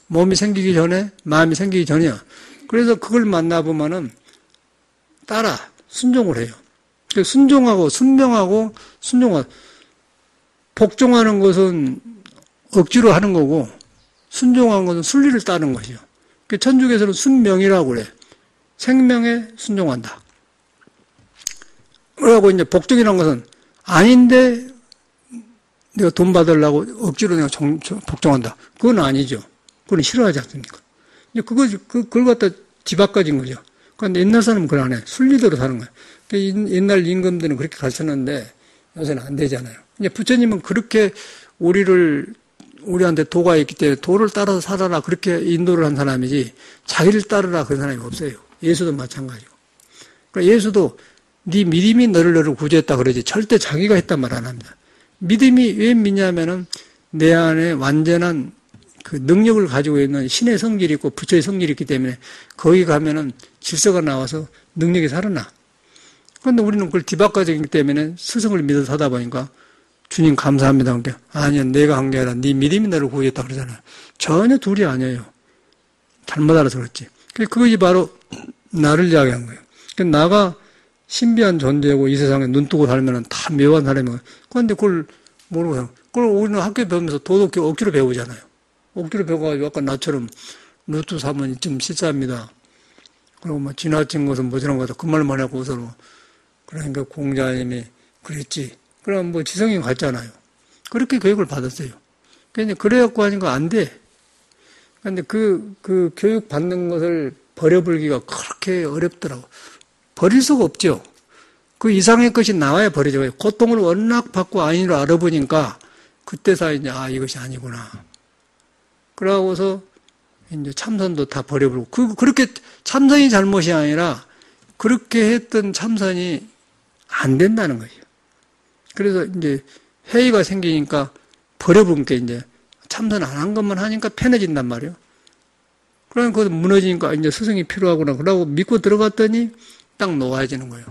S1: 몸이 생기기 전에, 마음이 생기기 전이야. 그래서 그걸 만나보면은 따라 순종을 해요. 순종하고 순명하고 순종하고 복종하는 것은 억지로 하는 거고 순종하는 것은 순리를 따르는 것이요. 천주교에서는 순명이라고 그래. 생명에 순종한다. 그러고 이제 복종이라는 것은 아닌데 내가 돈 받으려고 억지로 내가 복종한다. 그건 아니죠. 그건 싫어하지 않습니까? 그걸 갖다 뒤바꿔진 거죠. 그런데 옛날 사람은 그걸 안 해. 순리대로 사는 거예요. 옛날 임금들은 그렇게 가르쳤는데 요새는 안 되잖아요. 이제 부처님은 그렇게 우리한테 도가 있기 때문에 도를 따라서 살아라 그렇게 인도를 한 사람이지 자기를 따르라 그런 사람이 없어요. 예수도 마찬가지고. 그러니까 예수도 네 믿음이 너를 구제했다 그러지 절대 자기가 했단 말 안 합니다. 믿음이 왜 믿냐면은 내 안에 완전한 그 능력을 가지고 있는 신의 성질이 있고 부처의 성질이 있기 때문에 거기 가면은 질서가 나와서 능력이 살아나. 그런데 우리는 그걸 뒤바꿔지기 때문에 스승을 믿어서 하다 보니까 주님 감사합니다. 그러니까 아니야 내가 한 게 아니라 네 믿음이 너를 구했다 그러잖아요. 전혀 둘이 아니에요. 잘못 알아서 그렇지. 그것이 바로 나를 이야기한 거예요. 나가 신비한 존재고 이 세상에 눈 뜨고 살면은 다 묘한 사람이고 그런데 그걸 모르고 그걸 우리는 학교 배우면서 도덕 억지로 배우잖아요. 억지로 배워가지고 아까 나처럼 루트 3은 좀 실사합니다. 그리고 뭐 지나친 것은 모자란 거다. 그 말만 하고 서로 그러니까 공자님이 그랬지. 그럼 뭐 지성이 같잖아요. 그렇게 교육을 받았어요. 근데 그래갖고 하니까 안 돼. 근데 그 교육 받는 것을 버려버리기가 그렇게 어렵더라고. 버릴 수가 없죠. 그 이상의 것이 나와야 버리죠. 고통을 워낙 받고 아니로 알아보니까 그때서 이제 이것이 아니구나. 그러고서 이제 참선도 다 버려버리고 그렇게 참선이 잘못이 아니라 그렇게 했던 참선이 안 된다는 거죠. 그래서 이제 회의가 생기니까 버려본 게 이제 참선 안 한 것만 하니까 편해진단 말이에요. 그러니까 그거 무너지니까 이제 스승이 필요하구나. 그러고 믿고 들어갔더니 딱 놓아지는 거예요.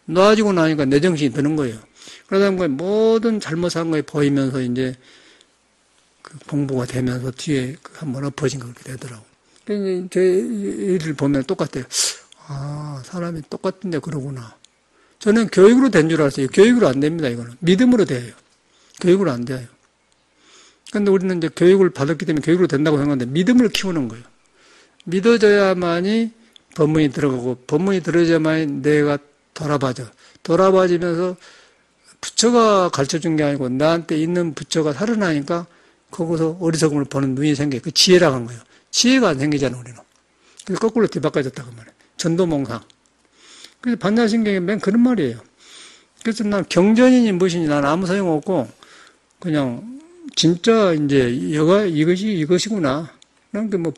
S1: 놓아지고 나니까 내 정신이 드는 거예요. 그러다 보니까 모든 잘못한 거에 보이면서 이제 그 공부가 되면서 뒤에 한번 엎어진 거 그렇게 되더라고. 그러니까 제 일을 보면 똑같아요. 사람이 똑같은데 그러구나. 저는 교육으로 된 줄 알았어요. 교육으로 안 됩니다, 이거는. 믿음으로 돼요. 교육으로 안 돼요. 그런데 우리는 이제 교육을 받았기 때문에 교육으로 된다고 생각하는데 믿음을 키우는 거예요. 믿어져야만이 법문이 들어가고 법문이 들어져야만이 내가 돌아봐져. 돌아봐지면서 부처가 가르쳐 준 게 아니고 나한테 있는 부처가 살아나니까 거기서 어리석음을 보는 눈이 생겨. 그 지혜라고 한 거예요. 지혜가 안 생기잖아, 우리는. 그래서 거꾸로 뒤바꿔졌다고 말이에요. 전도몽상. 그래서 반야신경에 맨 그런 말이에요. 그래서 난 경전이니 무엇이니 난 아무 소용없고, 그냥, 진짜 이제, 이것이구나. 난 그 뭐,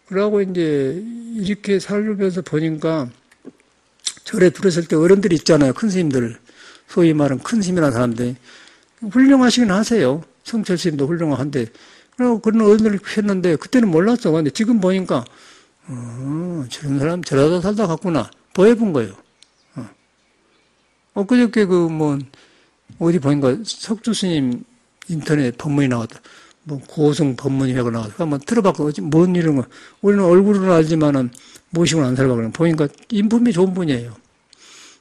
S1: 그러고 이제, 이렇게 살면서 보니까, 절에 들었을 때 어른들이 있잖아요. 큰 스님들. 소위 말하는 큰 스님이라는 사람들이. 훌륭하시긴 하세요. 성철 스님도 훌륭한데. 그리고 그런 어른들을 했는데, 그때는 몰랐어. 근데 지금 보니까, 저런 사람 저러다 살다 갔구나. 보여본 거예요. 엊그저께 어디 보니까 석주 스님 인터넷 법문이 나왔다. 고성 법문이라고 나왔다. 한번 들어봤고, 뭔 이런 거. 우리는 얼굴은 알지만은 모시고는 안 살아가거든. 보니까 인품이 좋은 분이에요.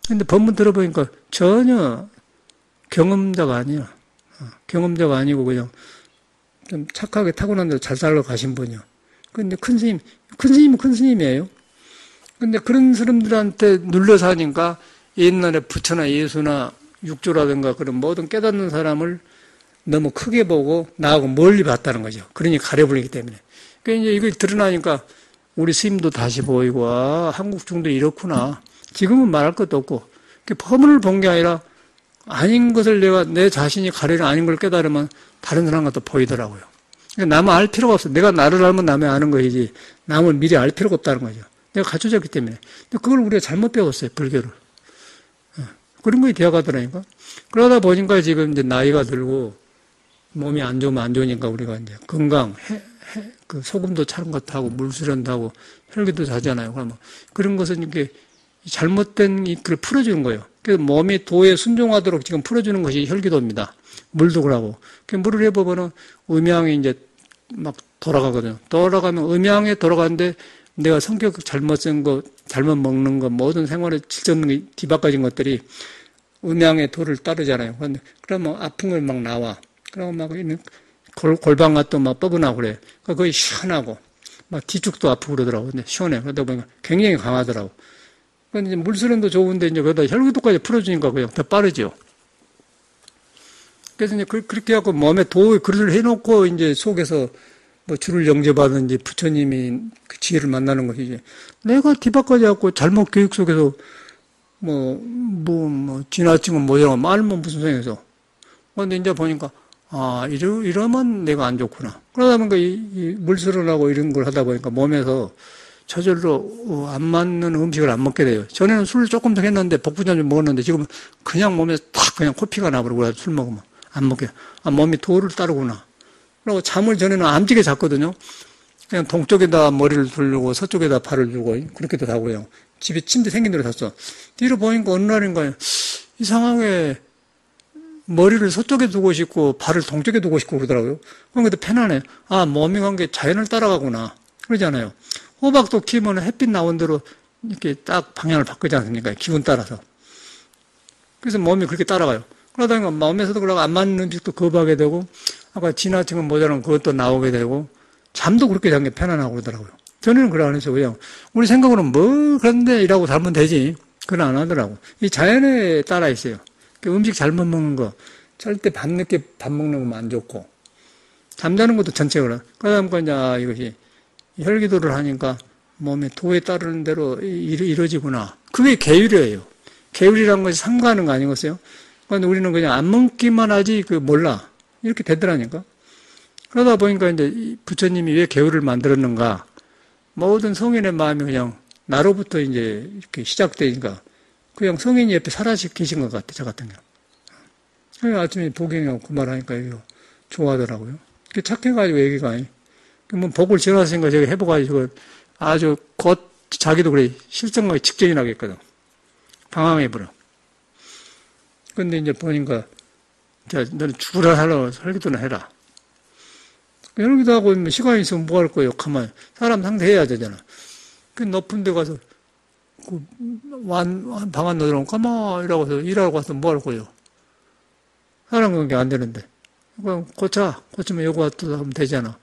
S1: 근데 법문 들어보니까 전혀 경험자가 아니야. 경험자가 아니고 그냥 좀 착하게 타고난 대로 잘 살러 가신 분이야. 근데 큰 스님은 큰 스님이에요. 근데 그런 사람들한테 눌려서 하니까 옛날에 부처나 예수나 육조라든가 그런 모든 깨닫는 사람을 너무 크게 보고 나하고 멀리 봤다는 거죠. 그러니 가려버리기 때문에. 그러니까 이제 이거 드러나니까 우리 스님도 다시 보이고, 한국 중도 이렇구나. 지금은 말할 것도 없고, 법문을 본 게 아니라 아닌 것을 내 자신이 가려는 아닌 걸 깨달으면 다른 사람과 또 보이더라고요. 그러니까 남을 알 필요가 없어. 내가 나를 알면 남이 아는 것이지, 남을 미리 알 필요가 없다는 거죠. 내가 갖춰졌기 때문에. 근데 그걸 우리가 잘못 배웠어요, 불교를. 그런 거에 되어가더라니까. 그러다 보니까 지금 이제 나이가 들고, 몸이 안 좋으면 안 좋으니까 우리가 이제 건강, 그 소금도 차는 것도 하고, 물수련도 하고, 혈기도 자잖아요. 그러면 그런 것은 이렇게 잘못된 그걸 풀어주는 거예요. 그래서 몸이 도에 순종하도록 지금 풀어주는 것이 혈기도입니다. 물도 그러고. 물을 해보면은 음양이 이제 막 돌아가거든요. 돌아가면 음양에 돌아가는데 내가 성격 잘못 쓴 거, 잘못 먹는 거, 모든 생활에 질적인 뒤바꿔진 것들이 음양의 도를 따르잖아요. 그러면 아픈 걸 막 나와. 그러고 막 골방가 또 막 뻐근하고 그래. 그러니까 거의 시원하고, 막 뒤쪽도 아프고 그러더라고. 근데 시원해. 그러다 보니까 굉장히 강하더라고. 근데 이제 물수련도 좋은데 이제 거기다 혈기도까지 풀어주니까 그냥 더 빠르죠. 그래서 이제 그렇게 해갖고 몸에 그릇을 해놓고 이제 속에서 뭐 주를 영접하든지 부처님이 그 지혜를 만나는 것이지. 내가 뒤바꿔지 갖고 잘못 교육 속에서 지나치고 뭐라고 말면 무슨 소용이서. 근데 이제 보니까, 이러면 내가 안 좋구나. 그러다 보니까 이 물수련하고 이런 걸 하다 보니까 몸에서 저절로 안 맞는 음식을 안 먹게 돼요. 전에는 술 조금 더 했는데 복부전 좀 먹었는데 지금은 그냥 몸에서 탁 그냥 코피가 나버리고 술 먹으면 안 먹게. 몸이 도를 따르구나. 그리고 잠을 전에는 암지게 잤거든요. 그냥 동쪽에다 머리를 두르고 서쪽에다 발을 두고 그렇게도 자고요. 집에 침대 생긴 대로 잤어. 뒤로 보니까 어느 날인가 이상하게 머리를 서쪽에 두고 싶고 발을 동쪽에 두고 싶고 그러더라고요. 그런데 편안해. 몸이 간 게 자연을 따라가구나. 그러잖아요. 호박도 키우면 햇빛 나온 대로 이렇게 딱 방향을 바꾸지 않습니까? 기분 따라서. 그래서 몸이 그렇게 따라가요. 그러다 보니까 몸에서도 그러고 안 맞는 음식도 거부하게 되고, 아까 지나친 건 모자란 그것도 나오게 되고, 잠도 그렇게 자는 게 편안하고 그러더라고요. 전에는 그래 안 했어요. 그냥 우리 생각으로는 그런데 이라고 살면 되지. 그건 안 하더라고. 이 자연에 따라 있어요. 음식 잘못 먹는 거, 절대 밤늦게 밥 먹는 거 안 좋고, 잠자는 것도 전체적으로. 그러다 보니까 이제 이것이 혈기도를 하니까 몸에 도에 따르는 대로 이루어지구나. 그게 계율이에요. 계율이라는 것이 상가하는 거 아니겠어요? 그런데 우리는 그냥 안 먹기만 하지 몰라. 이렇게 되더라니까. 그러다 보니까 이제 부처님이 왜 계율을 만들었는가. 모든 성인의 마음이 그냥 나로부터 이제 이렇게 시작되니까 그냥 성인이 옆에 살아서 계신 것 같아, 저 같은 경우. 아침에 도경이하고 그 말하니까 이거 좋아하더라고요. 착해가지고 얘기가 복을 지어놨으니까 제가 해보가지고 아주 곧 자기도 그래 실성과 직전이 나겠거든. 방황해버려. 근데 이제 보니까 너는 죽으라 하려고 설기도나 해라. 혈기도 하고 시간이 있으면 뭐 할 거예요? 가만히 사람 상대해야 되잖아. 그 높은 데 가서 방 안에 들어오면 가만히 일하고 가서 뭐 할 거예요? 사람 관계 안 되는데. 그럼 고치면 요거 하면 되잖아.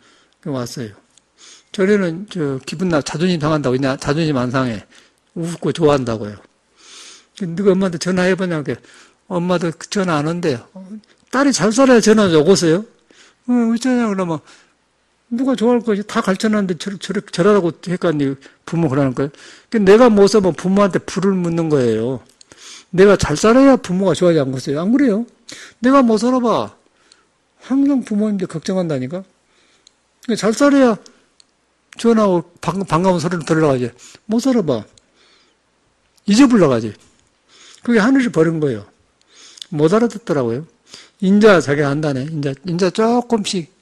S1: 왔어요. 전에는 기분 자존심 상한다고, 자존심 안 상해. 웃고 좋아한다고요. 너가 엄마한테 전화해보냐고, 엄마도 전화 안 온대요. 딸이 잘 살아야 전화 오고서요. 어쩌냐 그러면 누가 좋아할 것이 다 가르쳐놨는데 저러라고 했거니 부모 그러는 거예요. 내가 못 살면 부모한테 불을 묻는 거예요. 내가 잘 살아야 부모가 좋아하지 않겠어요? 안 그래요? 내가 못 살아봐. 항상 부모님들 걱정한다니까. 잘 살아야 전화하고 반가운 소리를 들으러가지. 못 살아봐. 잊어불러 가지. 그게 하늘이 버린 거예요. 못 알아듣더라고요. 인자 자기가 한다네. 인자 조금씩,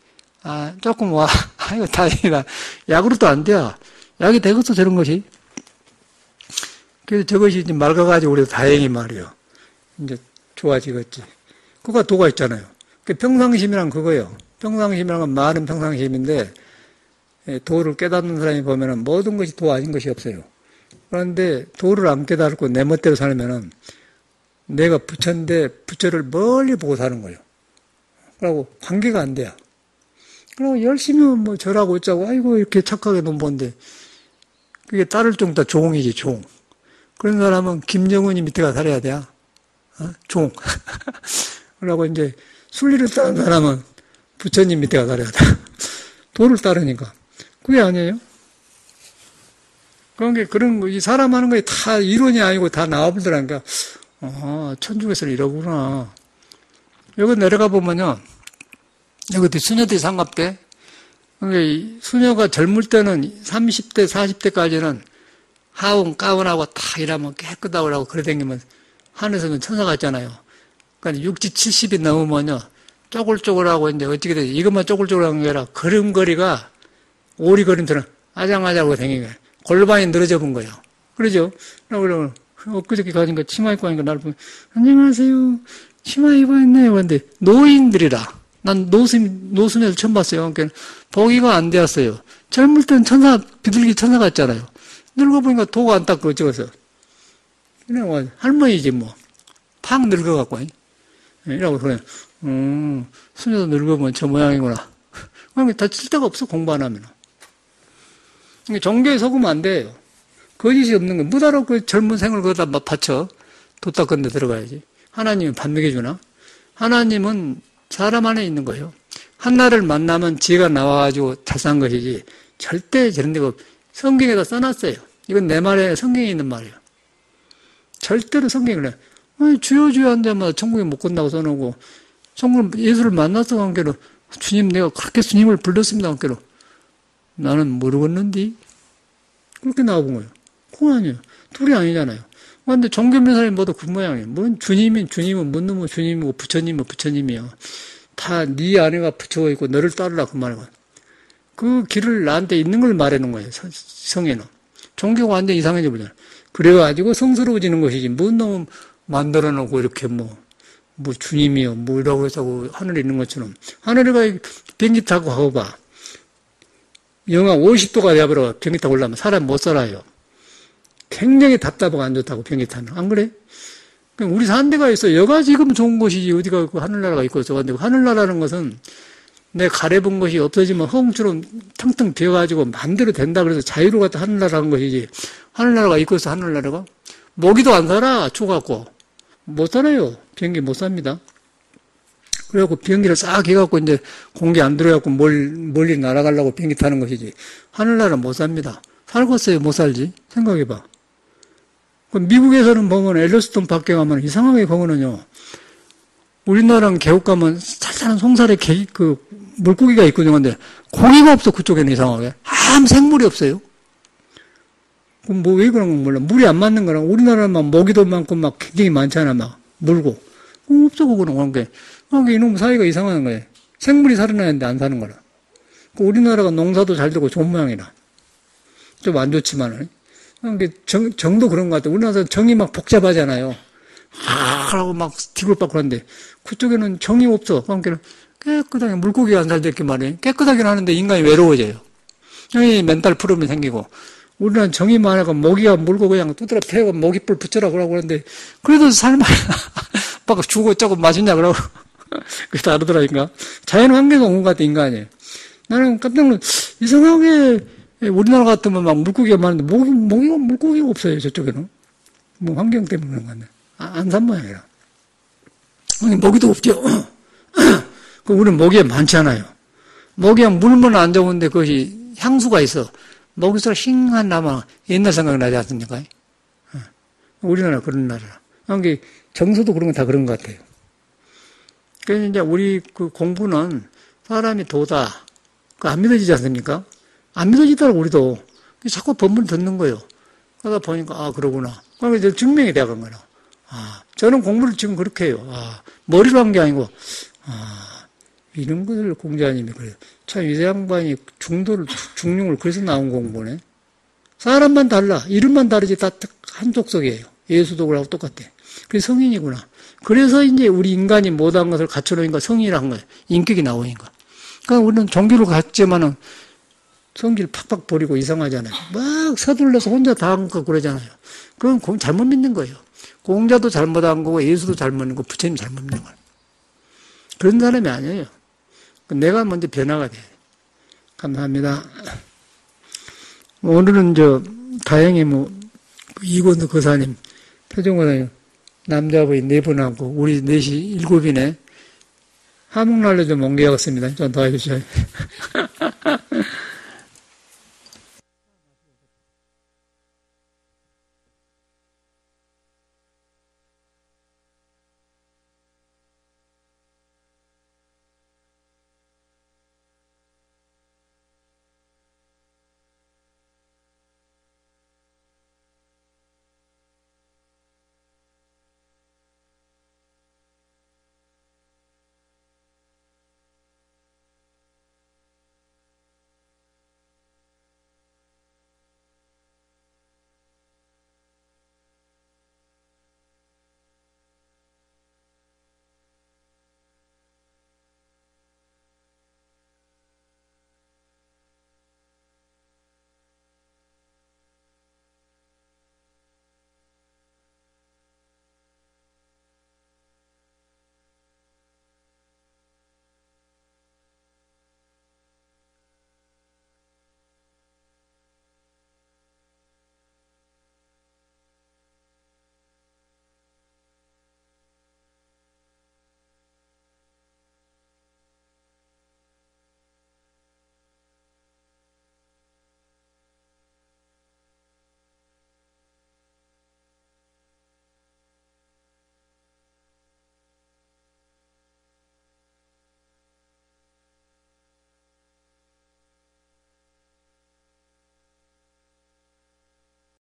S1: 조금 와. 아이고, 다행이다. 약으로도 안 돼. 약이 되겠어, 저런 것이. 그래서 저것이 이제 맑아가지고 우리도 다행히 말이요. 이제 좋아지겠지. 그거가 도가 있잖아요. 평상심이란 그거예요. 평상심이란 건 많은 평상심인데, 도를 깨닫는 사람이 보면은 모든 것이 도 아닌 것이 없어요. 그런데 도를 안 깨닫고 내 멋대로 살면은 내가 부처인데 부처를 멀리 보고 사는 거예요. 그러고 관계가 안 돼요. 그리고 열심히 뭐 절하고 어쩌고 아이고 이렇게 착하게 논보는데 그게 따를 정도 다 종이지 종. 그런 사람은 김정은이 밑에가 살아야 돼요. 종. 그러고 이제 순리를 따는 사람은 부처님 밑에가 살아야 돼. 도를 따르니까. 그게 아니에요? 그런 거, 이 사람 하는 거에 다 이론이 아니고 다 나와보더라니까. 천주교에서는 이러구나. 여기 내려가 보면요. 여기 수녀들이 상갑대. 그러니까 수녀가 젊을 때는 30대, 40대까지는 하운, 가운하고 다 일하면 깨끗하고 하고 그래 댕기면 하늘에서는 천사 같잖아요. 그러니까 60, 70이 넘으면요. 쪼글쪼글하고 이제 어떻게 되지? 이것만 쪼글쪼글한 게 아니라 걸음걸이가 오리걸음처럼 아장아장하고 댕기는 거예요. 골반이 늘어져 본 거예요. 그러죠? 그러면 엊그저께 가니까 치마 입고 하니까 나를 보면 안녕하세요. 치마 입어있네요. 그런데 노인들이라. 난 노수녀를 처음 봤어요. 그러니까 보기가 안 되었어요. 젊을 땐 천사, 비둘기 천사 같잖아요. 늙어보니까 도가 안 닦고 어쩌고서. 그냥 할머니지 뭐. 팍 늙어갖고. 이라고 그래. 수녀도 늙으면 저 모양이구나. 그러니까 다칠 데가 없어, 공부 안 하면. 종교에 속으면 안 돼요. 거짓이 없는 거예요. 무다로 그 젊은 생을 거기다 막 바쳐. 도 닦은 데 들어가야지. 하나님은 밥 먹여주나? 하나님은 사람 안에 있는 거예요. 한나를 만나면 지혜가 나와가지고 잘 산 것이지. 절대 저런 데가 성경에다 써놨어요. 이건 내 말에 성경에 있는 말이에요. 절대로 성경을 해. 주여 주여 한 데마다 천국에 못 간다고 써놓고, 천국을 예수를 만나서 관계로, 주님 내가 그렇게 주님을 불렀습니다. 관계로. 나는 모르겠는데? 그렇게 나와본 거예요. 그거 아니에요. 둘이 아니잖아요. 근데 종교민 사람이 모두 그 모양이에요. 뭔 주님은 뭔 놈의 주님이고 부처님은 부처님이야. 다 네 안에가 부처가 있고 너를 따르라 그 말이야. 그 길을 나한테 있는 걸 말해놓은 거예요. 성에는. 종교가 완전 이상해져 버려요. 그래가지고 성스러워지는 것이지. 뭔 놈 만들어 놓고 이렇게 뭐 주님이요. 뭐라고 해서 하늘에 있는 것처럼. 하늘에 가 비행기 타고 가고 봐. 영하 50도가 되어버려 비행기 타고 올라면 사람 못 살아요. 굉장히 답답하고 안 좋다고 비행기 타는. 안 그래? 우리 사는 데가 있어. 여가 지금 좋은 곳이지. 어디가 그 하늘나라가 있고 있어. 근데 하늘나라는 것은 내 가래본 것이 없어지면 허공처럼 텅텅 비어가지고 마음대로 된다 그래서 자유로 갔다 하늘나라 한 것이지. 하늘나라가 있고 있어. 하늘나라가. 모기도 안 살아. 추워갖고. 못 살아요. 비행기 못 삽니다. 그래갖고 비행기를 싹 해갖고 이제 공기 안 들어갖고 멀리 날아가려고 비행기 타는 것이지. 하늘나라 못 삽니다. 살겠어요? 못 살지? 생각해봐. 미국에서는 보면 엘리스톤 밖에 가면 이상하게 거기는요. 우리나라는 계곡 가면 살살한 송살에 물고기가 있거든요. 근데 고기가 없어. 그쪽에는 이상하게. 아무 생물이 없어요. 그럼 뭐 왜 그런 건 몰라. 물이 안 맞는 거랑 우리나라는 막 모기도 많고 막 굉장히 많잖아. 막 물고. 없어. 그거는 그런 게. 이놈 사이가 이상한 거예요. 생물이 살아나는데 안 사는 거라. 우리나라가 농사도 잘 되고 좋은 모양이라. 좀 안 좋지만은. 정도 그런 것 같아요. 우리나라 정이 막 복잡하잖아요. 하라고 막 뒤굴박고 하는데, 그쪽에는 정이 없어. 그러니까 깨끗하게 물고기가 안 살됐게 말이에요. 깨끗하긴 하는데 인간이 외로워져요. 여기 멘탈 프로블럼이 생기고, 우리나라는 정이 많아가 모기가 물고 그냥 두드려 패고 모기불 붙여라 그러고 그러는데, 그래도 살만, 막 주고 조금 맛있냐 그러고, 그게 다르더라니까. 자연 환경에서 온 것 같아, 인간이. 나는 깜짝 놀랐 이상하게, 우리나라 같으면 막 물고기가 많은데, 물고기가 없어요, 저쪽에는. 뭐 환경 때문에 그런 거 같네. 안 산 모양이라. 모기도 없죠. 우리는 모기가 많잖아요. 모기가 물면 안 좋은데 그것이 향수가 있어. 모기수가 싱한 나면 옛날 생각나지 않습니까? 우리나라 그런 나라라. 그러니까 정서도 그런 건 다 그런 것 같아요. 그래서 이제 우리 그 공부는 사람이 도다. 안 믿어지지 않습니까? 안 믿어지더라고, 우리도. 자꾸 법문을 듣는 거예요. 그러다 보니까, 그러구나. 그러면 이제 증명이 돼간 거라. 저는 공부를 지금 그렇게 해요. 머리로 한 게 아니고, 이런 것을 공자님이 그래요. 참, 이 양반이 중용을 그래서 나온 공부네. 사람만 달라. 이름만 다르지 다 한 족속이에요. 예수도하고 똑같아. 그게 성인이구나. 그래서 이제 우리 인간이 못한 것을 갖춰놓으니까 성인이라 한 거예요. 인격이 나오니까. 그러니까 우리는 종교를 갖지만은 성질 팍팍 버리고 이상하잖아요. 막 서둘러서 혼자 다 한 거 그러잖아요. 그건 잘못 믿는 거예요. 공자도 잘못한 거고 예수도 잘못 믿는 거고 부처님 잘못 믿는 거예요. 그런 사람이 아니에요. 내가 먼저 변화가 돼. 감사합니다. 오늘은 다행히 이건도 거사님, 표정거사님, 남자분이 4분하고, 우리 4시 7이네. 화목날로 좀 옮겨야겠습니다. 좀 도와주셔요.